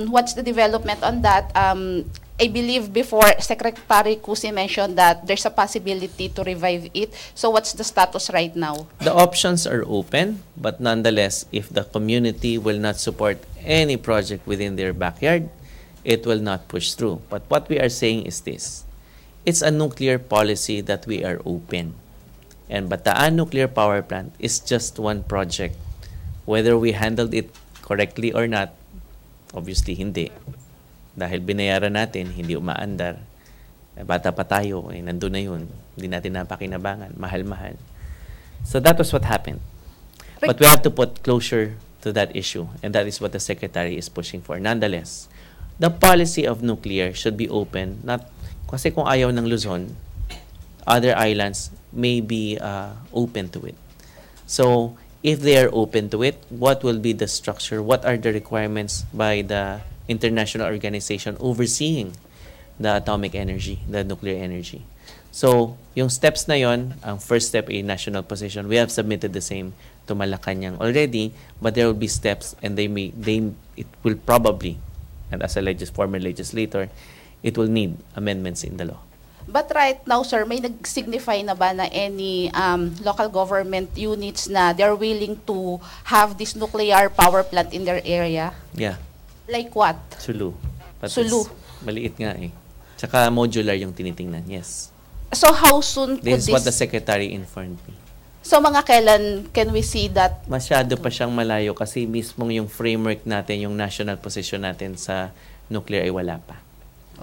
what's the development on that? I believe before Secretary Cusi mentioned that there's a possibility to revive it. So what's the status right now? The options are open, but nonetheless, if the community will not support any project within their backyard, it will not push through. But what we are saying is this. It's a nuclear policy that we are open. And Bataan Nuclear Power Plant is just one project. Whether we handled it correctly or not, obviously hindi. Dahil binayaran natin, hindi umaandar. Bata pa tayo, nandun na yun. Hindi natin napakinabangan. Mahal-mahal. So that was what happened. But we have to put closure to that issue. And that is what the Secretary is pushing for. Nonetheless, the policy of nuclear should be open, not Kasi kung ayaw ng Luzon, other islands may be open to it. So, if they are open to it, what will be the structure? What are the requirements by the international organization overseeing the atomic energy, the nuclear energy? So, yung steps na yon, ang first step ay national position. We have submitted the same to Malacañang already, but there will be steps, and it will probably, and as a former legislator, it will need amendments in the law. But right now, sir, may nag-signify na ba na any local government units na they're willing to have this nuclear power plant in their area? Yeah, Like what? Sulu. But Sulu. Maliit nga eh. Tsaka modular yung tinitingnan, yes. So how soon could This is what the this... secretary informed me. So mga kailan can we see that? Masyado pa siyang malayo kasi mismong yung framework natin, yung national position natin sa nuclear ay wala pa.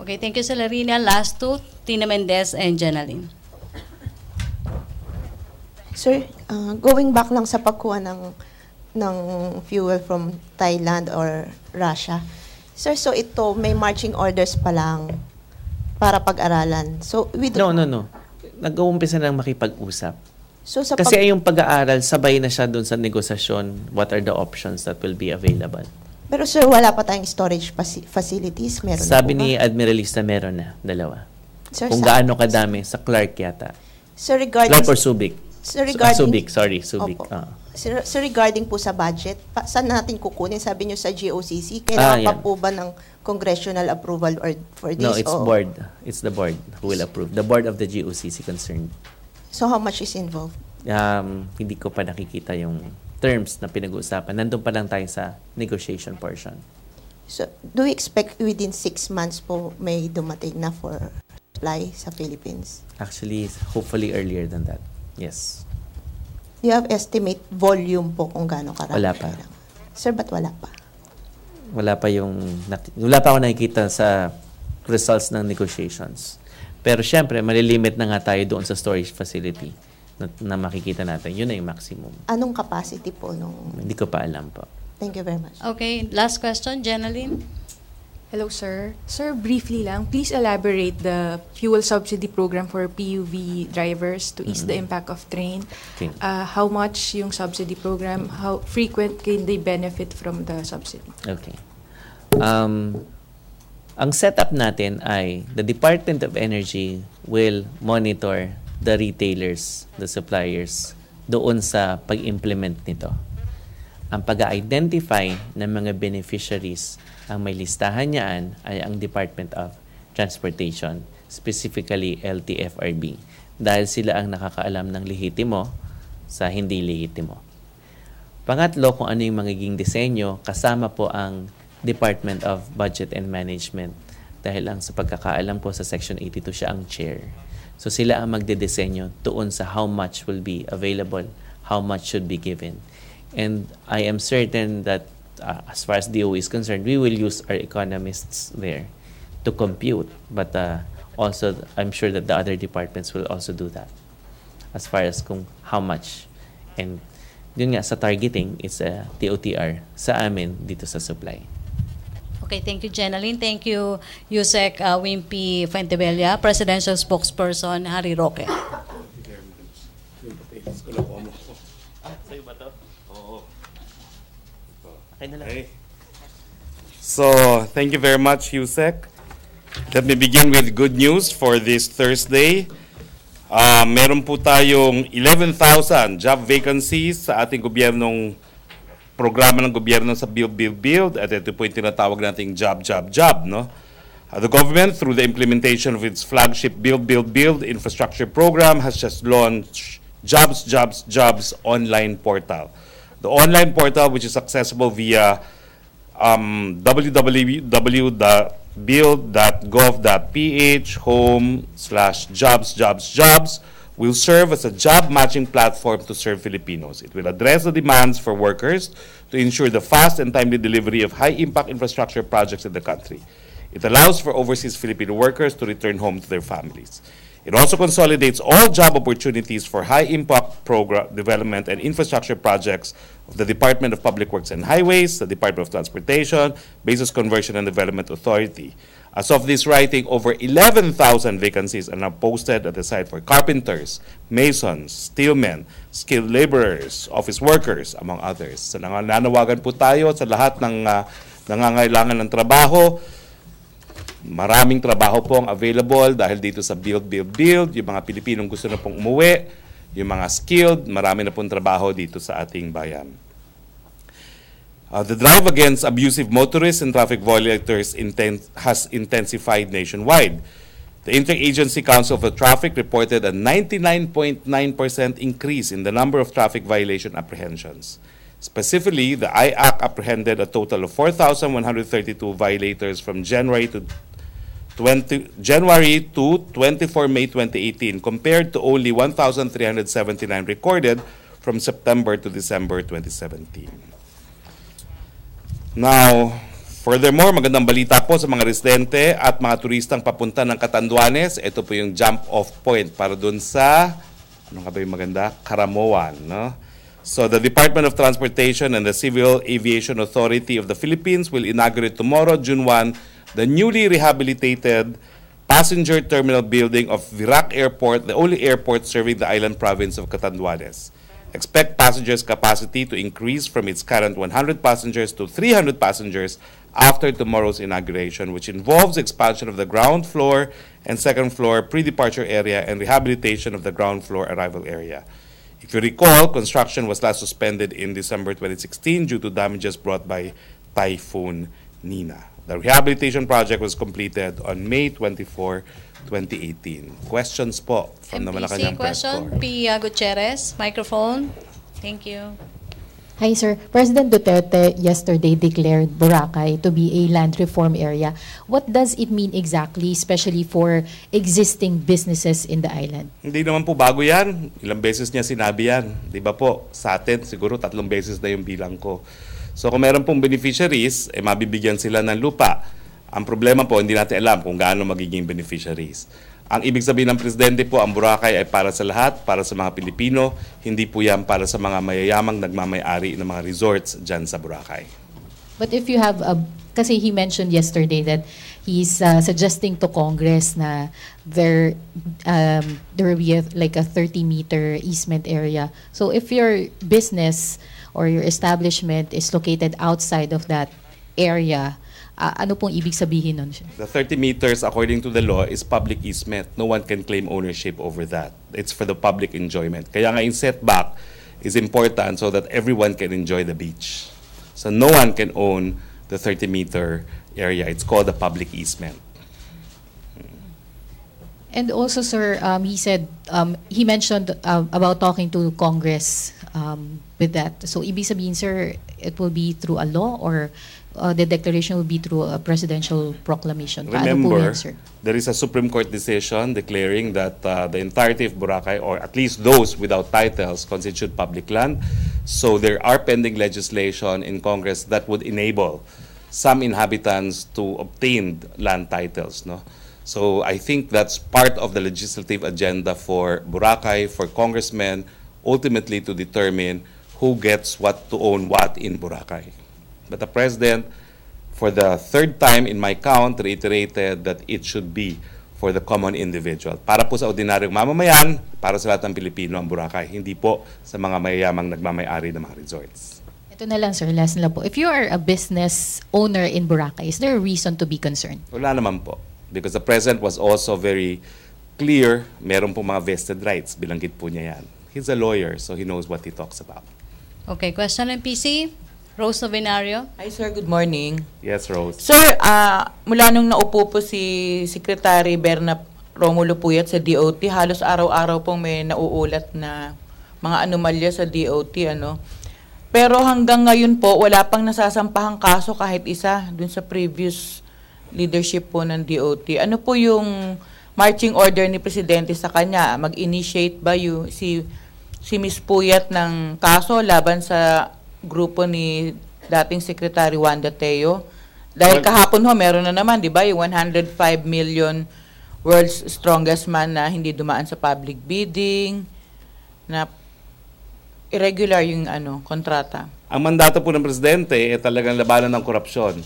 Okay, thank you, Celerina. Last two, Tina Mendez and Jenaline. Sir, going back lang sa pagkuha ng fuel from Thailand or Russia. Sir, so ito, may marching orders pa lang para pag-aralan. So, No. Nag-uumpisa nang makipag-usap. So, sa Kasi yung pag-aaral, sabay na siya doon sa negosasyon. What are the options that will be available? Pero sir, wala pa tayong storage facilities? Meron Sabi na po ni ba? Admiralista, meron na, dalawa. Sir, Kung gaano kadami, sa Clark yata. Sir, regarding... Clark or Subic? Sir, regarding... Subic. Opo. Sir, regarding po sa budget, saan natin kukunin? Sabi niyo sa GOCC, kailangan pa yan. po ba ng congressional approval or for this? No, it's o- board. It's the board who will approve. The board of the GOCC concerned. So, how much is involved? Hindi ko pa nakikita yung terms na pinag-uusapan. Nandun pa lang tayo sa negotiation portion. So, do we expect within 6 months po may dumating na for supply sa Philippines? Actually, hopefully earlier than that. Yes. Do you have estimate volume po kung gaano karami? Wala pa. kailangan? Sir, ba't wala pa? Wala pa ako nakikita sa results ng negotiations. Pero syempre, malilimit na nga tayo doon sa storage facility na makikita natin. Yun na yung maximum. Anong capacity po nung... Hindi ko pa alam po. Thank you very much. Okay, last question, Jenaline. Hello, sir. Sir, briefly lang, please elaborate the fuel subsidy program for PUV drivers to ease the impact of train. Okay. How much yung subsidy program? How frequent can they benefit from the subsidy? Okay. Ang setup natin ay the Department of Energy will monitor the retailers, the suppliers, doon sa pag-implement nito. Ang pag-identify ng mga beneficiaries, ang may listahan niyaan ay ang Department of Transportation, specifically LTFRB, dahil sila ang nakakaalam ng lehitimo sa hindi lehitimo. Pangatlo, kung ano yung magiging disenyo, kasama po ang Department of Budget and Management, dahil ang sa pagkakaalam po sa Section 82 siya ang chair. So sila ang magdedesenyo doon sa how much will be available, how much should be given. And I am certain that as far as DOE is concerned, we will use our economists there to compute. But also, I'm sure that the other departments will also do that as far as kung how much. And yun nga, sa targeting, it's a TOTR sa amin dito sa supply. Okay, thank you, Jenaline. Thank you, Yusek Wimpy Fuentebella, Presidential Spokesperson, Harry Roque. So, thank you very much, Yusek. Let me begin with good news for this Thursday. Meron po tayong 11,000 job vacancies sa ating gobyernong programa ng gobyerno sa Build. At ito po yung tinatawag nating job. No? The government, through the implementation of its flagship Build infrastructure program, has just launched Jobs online portal. The online portal, which is accessible via www.build.gov.ph/jobs, will serve as a job matching platform to serve Filipinos. It will address the demands for workers to ensure the fast and timely delivery of high-impact infrastructure projects in the country. It allows for overseas Filipino workers to return home to their families. It also consolidates all job opportunities for high-impact program development and infrastructure projects of the Department of Public Works and Highways, the Department of Transportation, Basis Conversion and Development Authority. As of this writing, over 11,000 vacancies are now posted at the site for carpenters, masons, steelmen, skilled laborers, office workers, among others. So nananawagan po tayo sa lahat ng nangangailangan ng trabaho. Maraming trabaho po ang available dahil dito sa build. Yung mga Pilipinong gusto na pong umuwi, yung mga skilled, marami na pong trabaho dito sa ating bayan. The drive against abusive motorists and traffic violators has intensified nationwide. The Interagency Council for Traffic reported a 99.9% increase in the number of traffic violation apprehensions. Specifically, the IAC apprehended a total of 4,132 violators from January to 24 May 2018 compared to only 1,379 recorded from September to December 2017. Now, furthermore, magandang balita po sa mga residente at mga turistang papunta ng Catanduanes. Ito po yung jump-off point para dun sa, ano nga ba yung maganda? Karamoan, no? So, the Department of Transportation and the Civil Aviation Authority of the Philippines will inaugurate tomorrow, June 1, the newly rehabilitated passenger terminal building of Virac Airport, the only airport serving the island province of Catanduanes. Expect passengers' capacity to increase from its current 100 passengers to 300 passengers after tomorrow's inauguration, which involves expansion of the ground floor and second floor pre-departure area and rehabilitation of the ground floor arrival area. If you recall, construction was last suspended in December 2016 due to damages brought by Typhoon Nina. The rehabilitation project was completed on May 24, 2018. Questions po from the Malacañang Press question, Corps. Pia Gutierrez, microphone. Thank you. Hi, sir. President Duterte yesterday declared Boracay to be a land reform area. What does it mean exactly, especially for existing businesses in the island? Hindi naman po bago yan. Ilang beses niya sinabi yan. Di ba po, sa atin siguro 3 beses na yung bilang ko. So kung meron pong beneficiaries, mabibigyan sila ng lupa. Ang problema po, hindi natin alam kung gaano magiging beneficiaries. Ang ibig sabihin ng Presidente po, ang Boracay ay para sa lahat, para sa mga Pilipino, hindi po yan para sa mga mayayamang nagmamay-ari ng mga resorts dyan sa Boracay. But if you have kasi he mentioned yesterday that he's suggesting to Congress na there will be like a 30-meter easement area. So if your business or your establishment is located outside of that area, ano pong ibig sabihin nun siya? The 30 meters, according to the law, is public easement. No one can claim ownership over that. It's for the public enjoyment. Kaya nga yung setback is important so that everyone can enjoy the beach. So no one can own the 30-meter area. It's called a public easement. And also, sir, he said, he mentioned about talking to Congress with that. So, ibig sabihin, sir, it will be through a law or the declaration will be through a presidential proclamation? Remember, yan, sir? there is a Supreme Court decision declaring that the entirety of Boracay, or at least those without titles, constitute public land. So there are pending legislation in Congress that would enable some inhabitants to obtain land titles, no? So I think that's part of the legislative agenda for Boracay, for congressmen, ultimately to determine who gets what to own what in Boracay. But the President, for the third time in my count, reiterated that it should be for the common individual. Para po sa ordinaryong mamamayan, para sa lahat ng Pilipino ang Boracay, hindi po sa mga mayayamang nagmamay-ari ng mga resorts. Ito na lang, sir, last na lang po. If you are a business owner in Boracay, is there a reason to be concerned? Wala naman po. Because the President was also very clear, meron po mga vested rights, bilanggit po niya yan. He's a lawyer, so he knows what he talks about. Okay, question ng PC? Rose Novenario. Hi sir, good morning. Yes, Rose. Sir, mula nung naupo po si Secretary Berna Romulo Puyat sa DOT, halos araw-araw pong may nauulat na mga anomalya sa DOT, ano. Pero hanggang ngayon po, wala pang nasasampahang kaso kahit isa dun sa previous leadership po ng DOT. Ano po yung marching order ni Presidente sa kanya? Mag-initiate ba si Ms. Puyat ng kaso laban sa grupo ni dating Secretary Wanda Teo? Dahil kahapon ho, meron na naman, di ba, yung 105 million world's strongest man na hindi dumaan sa public bidding, na irregular yung kontrata. Ang mandato po ng Presidente ay talagang labanan ng korupsyon.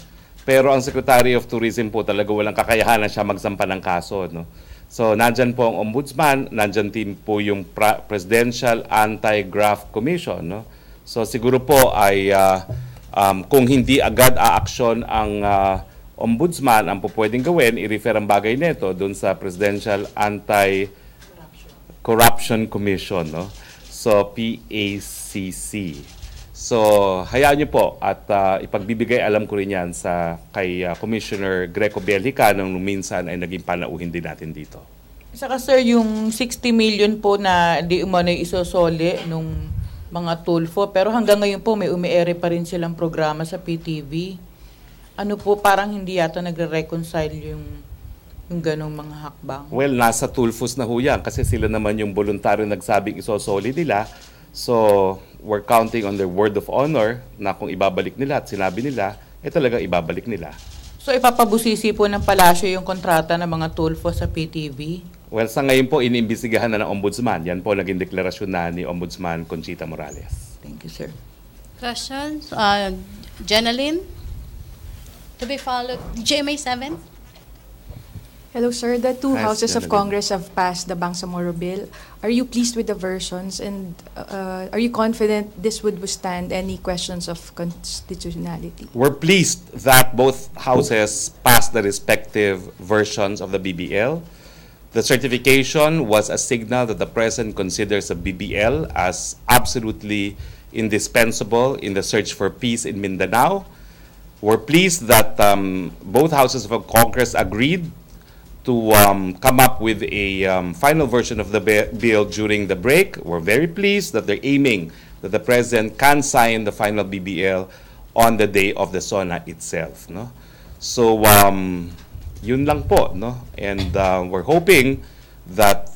Pero ang Secretary of Tourism po talaga walang kakayahan na siya magsampa ng kaso, no? So, nandyan po ang Ombudsman, nandyan din po yung Presidential Anti-Graft Commission, no? So, siguro po ay kung hindi agad aaksyon ang Ombudsman, ang po pwedeng gawin, i-refer ang bagay nito doon sa Presidential Anti-Corruption Commission, no? So, PACC. So, hayaan niyo po at ipagbibigay alam ko rin yan kay Commissioner Greco Bielhica nung minsan ay naging panauhin din natin dito. Saka sir, yung 60 million po na di umano'y isosoli nung mga Tulfo, pero hanggang ngayon po may umiere pa rin silang programa sa PTV. Ano po, parang hindi yata nagre-reconcile yung ganong mga hakbang? Well, nasa Tulfos na ho yan kasi sila naman yung voluntaryo nagsabing isosoli nila. So, we're counting on their word of honor na kung ibabalik nila at sinabi nila, talaga ibabalik nila. So, ipapabusisi po ng palasyo yung kontrata ng mga Tulfo sa PTV? Well, sa ngayon po, iniimbestigahan na ng Ombudsman. Yan po naging deklarasyon na ni Ombudsman Conchita Morales. Thank you, sir. Questions? Jenaline? To be followed, GMA 7? Hello, sir. The two Yes, houses of Jenaline. Congress have passed the Bangsamoro Bill. Are you pleased with the versions, and are you confident this would withstand any questions of constitutionality? We're pleased that both houses passed the respective versions of the BBL. The certification was a signal that the President considers the BBL as absolutely indispensable in the search for peace in Mindanao. We're pleased that both houses of Congress agreed to come up with a final version of the bill during the break. We're very pleased that they're aiming that the President can sign the final BBL on the day of the SONA itself, no? So, yun lang po, no? And we're hoping that,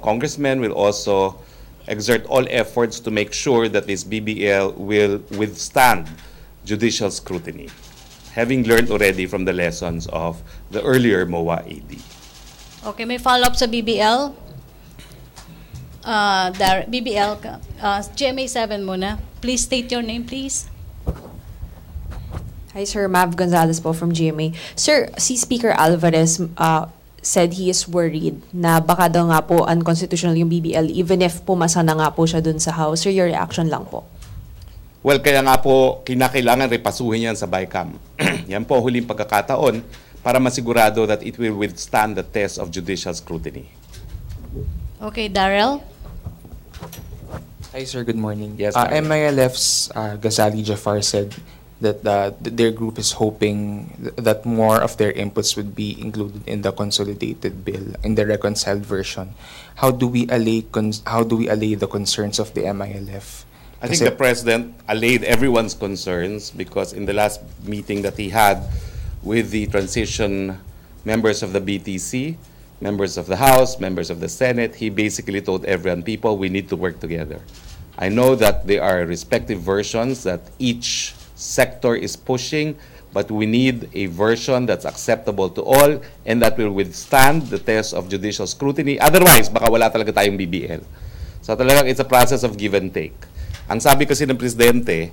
congressmen will also exert all efforts to make sure that this BBL will withstand judicial scrutiny, having learned already from the lessons of the earlier MOA AD. Okay, may follow-up sa BBL. BBL, GMA 7 muna. Please state your name, please. Hi, Sir. Mav Gonzalez po from GMA. Sir, si Speaker Alvarez said he is worried na baka daw nga po unconstitutional yung BBL even if pumasa na nga po siya dun sa House. Sir, your reaction lang po. Well, kaya nga po kinakailangan repasuhin yan sa BICAM. Yan po huling pagkakataon para masigurado that it will withstand the test of judicial scrutiny. Okay, Darrell? Hi, sir. Good morning. Yes, Mario. MILF's Ghazali Jafar said that their group is hoping that more of their inputs would be included in the consolidated bill, in the reconciled version. How do we allay the concerns of the MILF? I think the President allayed everyone's concerns because in the last meeting that he had with the transition members of the BTC, members of the House, members of the Senate, he basically told everyone, people, we need to work together. I know that there are respective versions that each sector is pushing, but we need a version that's acceptable to all and that will withstand the test of judicial scrutiny. Otherwise, baka wala talaga tayong BBL. So talagang it's a process of give and take. Ang sabi kasi ng Presidente,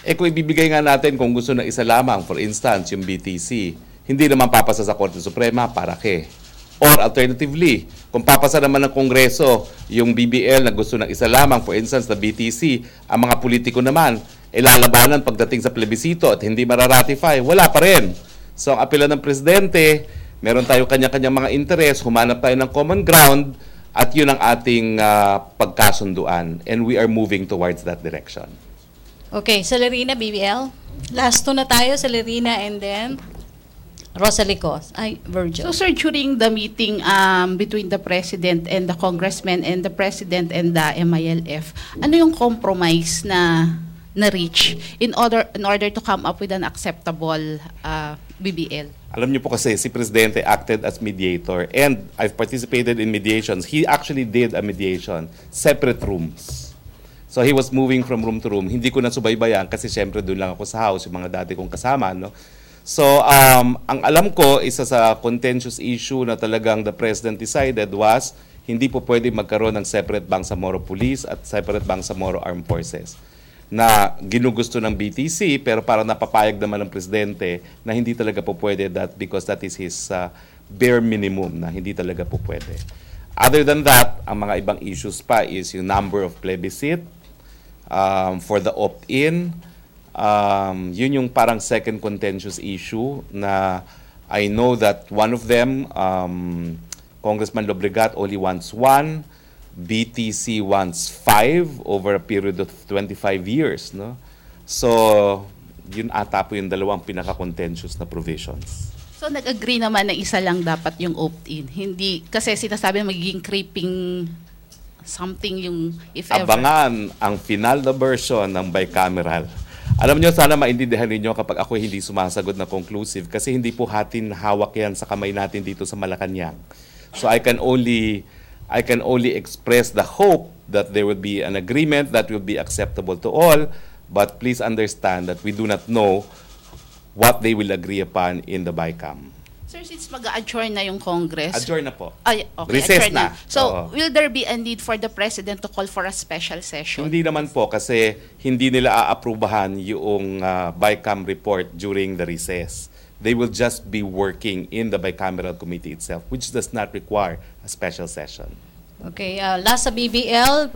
kung ibibigay nga natin kung gusto ng isa lamang, for instance, yung BTC, hindi naman papasa sa Korte Suprema, para ke? Or alternatively, kung papasa naman ng Kongreso yung BBL na gusto ng isa lamang, for instance, the BTC, ang mga politiko naman, lalabanan pagdating sa plebisito at hindi mararatify, wala pa rin. So ang apela ng Presidente, meron tayo kanya-kanyang mga interes, humanap tayo ng common ground, at yun ang ating pagkasunduan. And we are moving towards that direction. Okay, Celerina, BBL. Last two na tayo, Celerina and then Rosalico. Ay, Virgil. So, sir, during the meeting between the President and the Congressman and the President and the MILF, ano yung compromise na reach in order to come up with an acceptable BBL? Alam niyo po kasi si Presidente acted as mediator and I've participated in mediations. He actually did a mediation, separate rooms. So he was moving from room to room. Hindi ko na subaybayan kasi syempre doon lang ako sa house, yung mga dati kong kasama, no? So ang alam ko, isa sa contentious issue na talagang the President decided was hindi po pwede magkaroon ng separate Bangsamoro Police at separate Bangsamoro Armed Forces. na ginugusto ng BTC pero parang napapayag naman ng presidente na hindi talaga po pwede because that is his bare minimum na hindi talaga po pwede. Other than that, ang mga ibang issues pa is yung number of plebiscite for the opt-in. Yun yung parang second contentious issue na I know that one of them, Congressman Lobregat only wants 1, BTC wants 5 over a period of 25 years, no? So, yun ata po yung dalawang pinaka-contentious na provisions. So nag-agree naman na isa lang dapat yung opt-in. Hindi, kasi sinasabi magiging creeping something yung if ever. Abangan ang final na version ng bicameral. Alam nyo, sana maintindihan ninyo kapag ako hindi sumasagot na conclusive kasi hindi po hatin hawak yan sa kamay natin dito sa Malacañang. So I can only express the hope that there will be an agreement that will be acceptable to all, but please understand that we do not know what they will agree upon in the BICAM. Sir, since mag-adjourn na yung Congress. Adjourn na po. Ay, okay, Recess adjourn na. So, Oo. will there be a need for the President to call for a special session? Hindi naman po kasi hindi nila aaprubahan yung BICAM report during the recess. They will just be working in the bicameral committee itself, which does not require a special session. Okay, last sa BBL,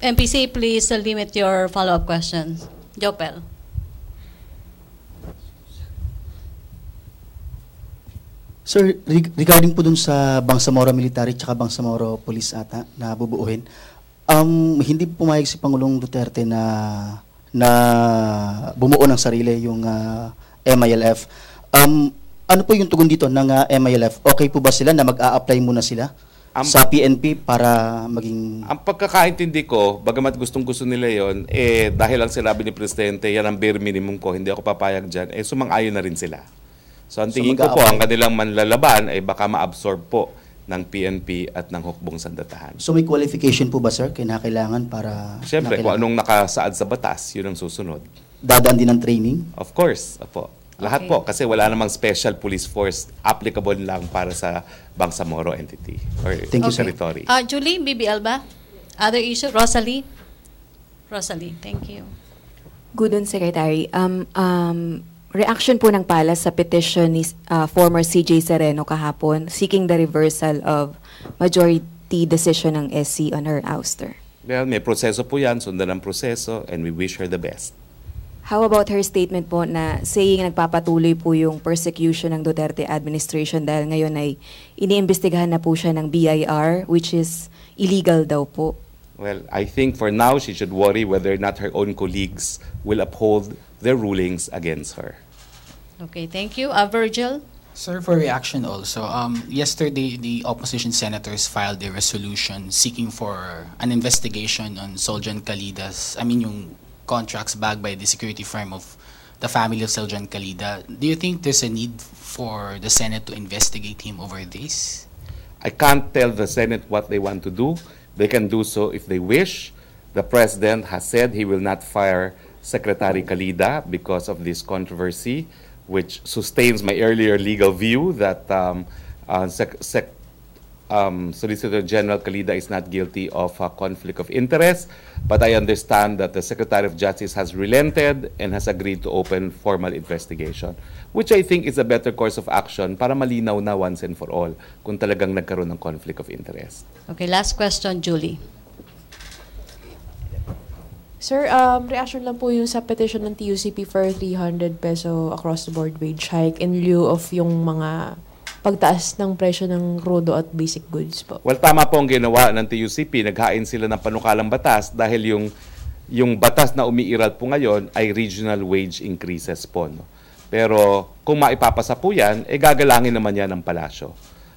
MPC, please limit your follow-up questions. Jopel. Sir, regarding po dun sa Bangsamoro Military tsaka Bangsamoro Police ata na bubuuhin, hindi pumayag si Pangulong Duterte na bumuo ng sarili yung MILF. Ano po yung tugon dito ng MILF? Okay po ba sila na mag-a-apply muna sila sa PNP para maging... Ang pagkakaintindi ko, bagamat gustong-gusto nila yon, dahil lang sinabi ni Presidente, yan ang bare minimum ko, hindi ako papayag dyan, sumang-ayon na rin sila. So ang tingin ko po, ang kanilang manlalaban ay baka ma-absorb po ng PNP at ng hukbong sandatahan. So may qualification po ba, sir, kinakailangan para... Siyempre, kung anong nakasaad sa batas, yun ang susunod. Dadaan din ng training? Of course, opo. Lahat po, kasi wala namang special police force applicable lang para sa Bangsamoro entity or territory. Julie, BBL ba? Other issue? Rosalie? Rosalie, thank you. Good on, Secretary. Reaction po ng Palace sa petition ni former CJ Sereno kahapon seeking the reversal of majority decision ng SC on her ouster. Well, may proseso po yan, sundan ang proseso, and we wish her the best. How about her statement po na saying nagpapatuloy po yung persecution ng Duterte administration dahil ngayon ay iniimbestigahan na po siya ng BIR, which is illegal daw po? Well, I think for now, she should worry whether or not her own colleagues will uphold their rulings against her. Okay, thank you. Virgil? Sir, for reaction also, yesterday the opposition senators filed a resolution seeking for an investigation on Soljan Kalida's, yung contracts backed by the security firm of the family of Soljan Kalida. Do you think there's a need for the Senate to investigate him over this? I can't tell the Senate what they want to do. They can do so if they wish. The President has said he will not fire Secretary Kalida because of this controversy, which sustains my earlier legal view that Solicitor General Kalida is not guilty of a conflict of interest, but I understand that the Secretary of Justice has relented and has agreed to open formal investigation, which I think is a better course of action para malinaw na once and for all kung talagang nagkaroon ng conflict of interest. Okay, last question, Julie. Sir, reaction lang po yung sa petition ng TUCP for 300 peso across the board wage hike in lieu of yung mga pagtaas ng presyo ng krudo at basic goods po. Well, tama po ang ginawa ng TUCP. Naghain sila ng panukalang batas dahil yung batas na umiiral po ngayon ay regional wage increases po. No? Pero kung maipapasa po yan, gagalangin naman yan ng palasyo.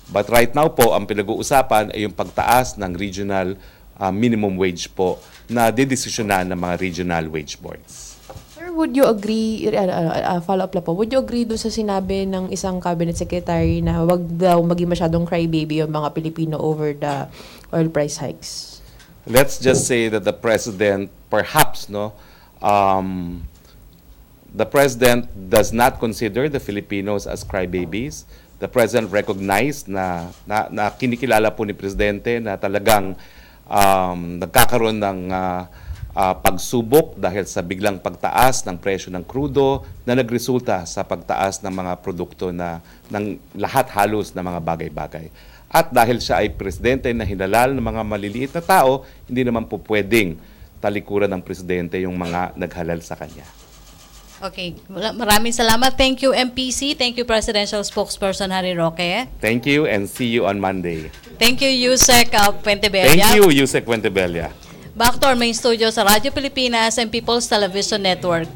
But right now po, ang pinag-uusapan ay yung pagtaas ng regional minimum wage po na didesisyonan ng mga regional wage boards. Sir, would you agree, follow-up lang po, would you agree doon sa sinabi ng isang cabinet secretary na wag daw maging masyadong crybaby yung mga Pilipino over the oil price hikes? Let's just say that the President, perhaps, the President does not consider the Filipinos as crybabies. The President recognized na kinikilala po ni Presidente na talagang nagkakaroon ng pagsubok dahil sa biglang pagtaas ng presyo ng krudo na nagresulta sa pagtaas ng mga produkto ng lahat halos na mga bagay-bagay. At dahil siya ay presidente na hinalal ng mga maliliit na tao, hindi naman po pwedeng talikuran ng presidente yung mga naghalal sa kanya. Okay, maraming salamat. Thank you, MPC. Thank you, Presidential Spokesperson Harry Roque. Thank you and see you on Monday. Thank you, Yusek Puentebella. Thank you, Yusek Puentebella. Back to our main studio sa Radyo Pilipinas and People's Television Network.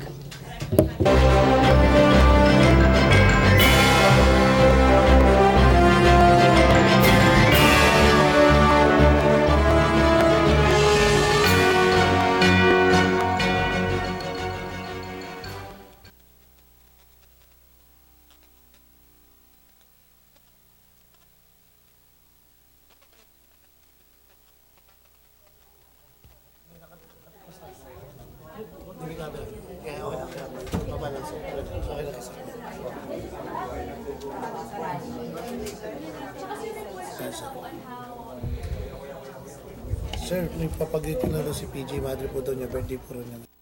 Sir, may papagritin na daw si PJ. Madre po daw niya, birthday po rin niya.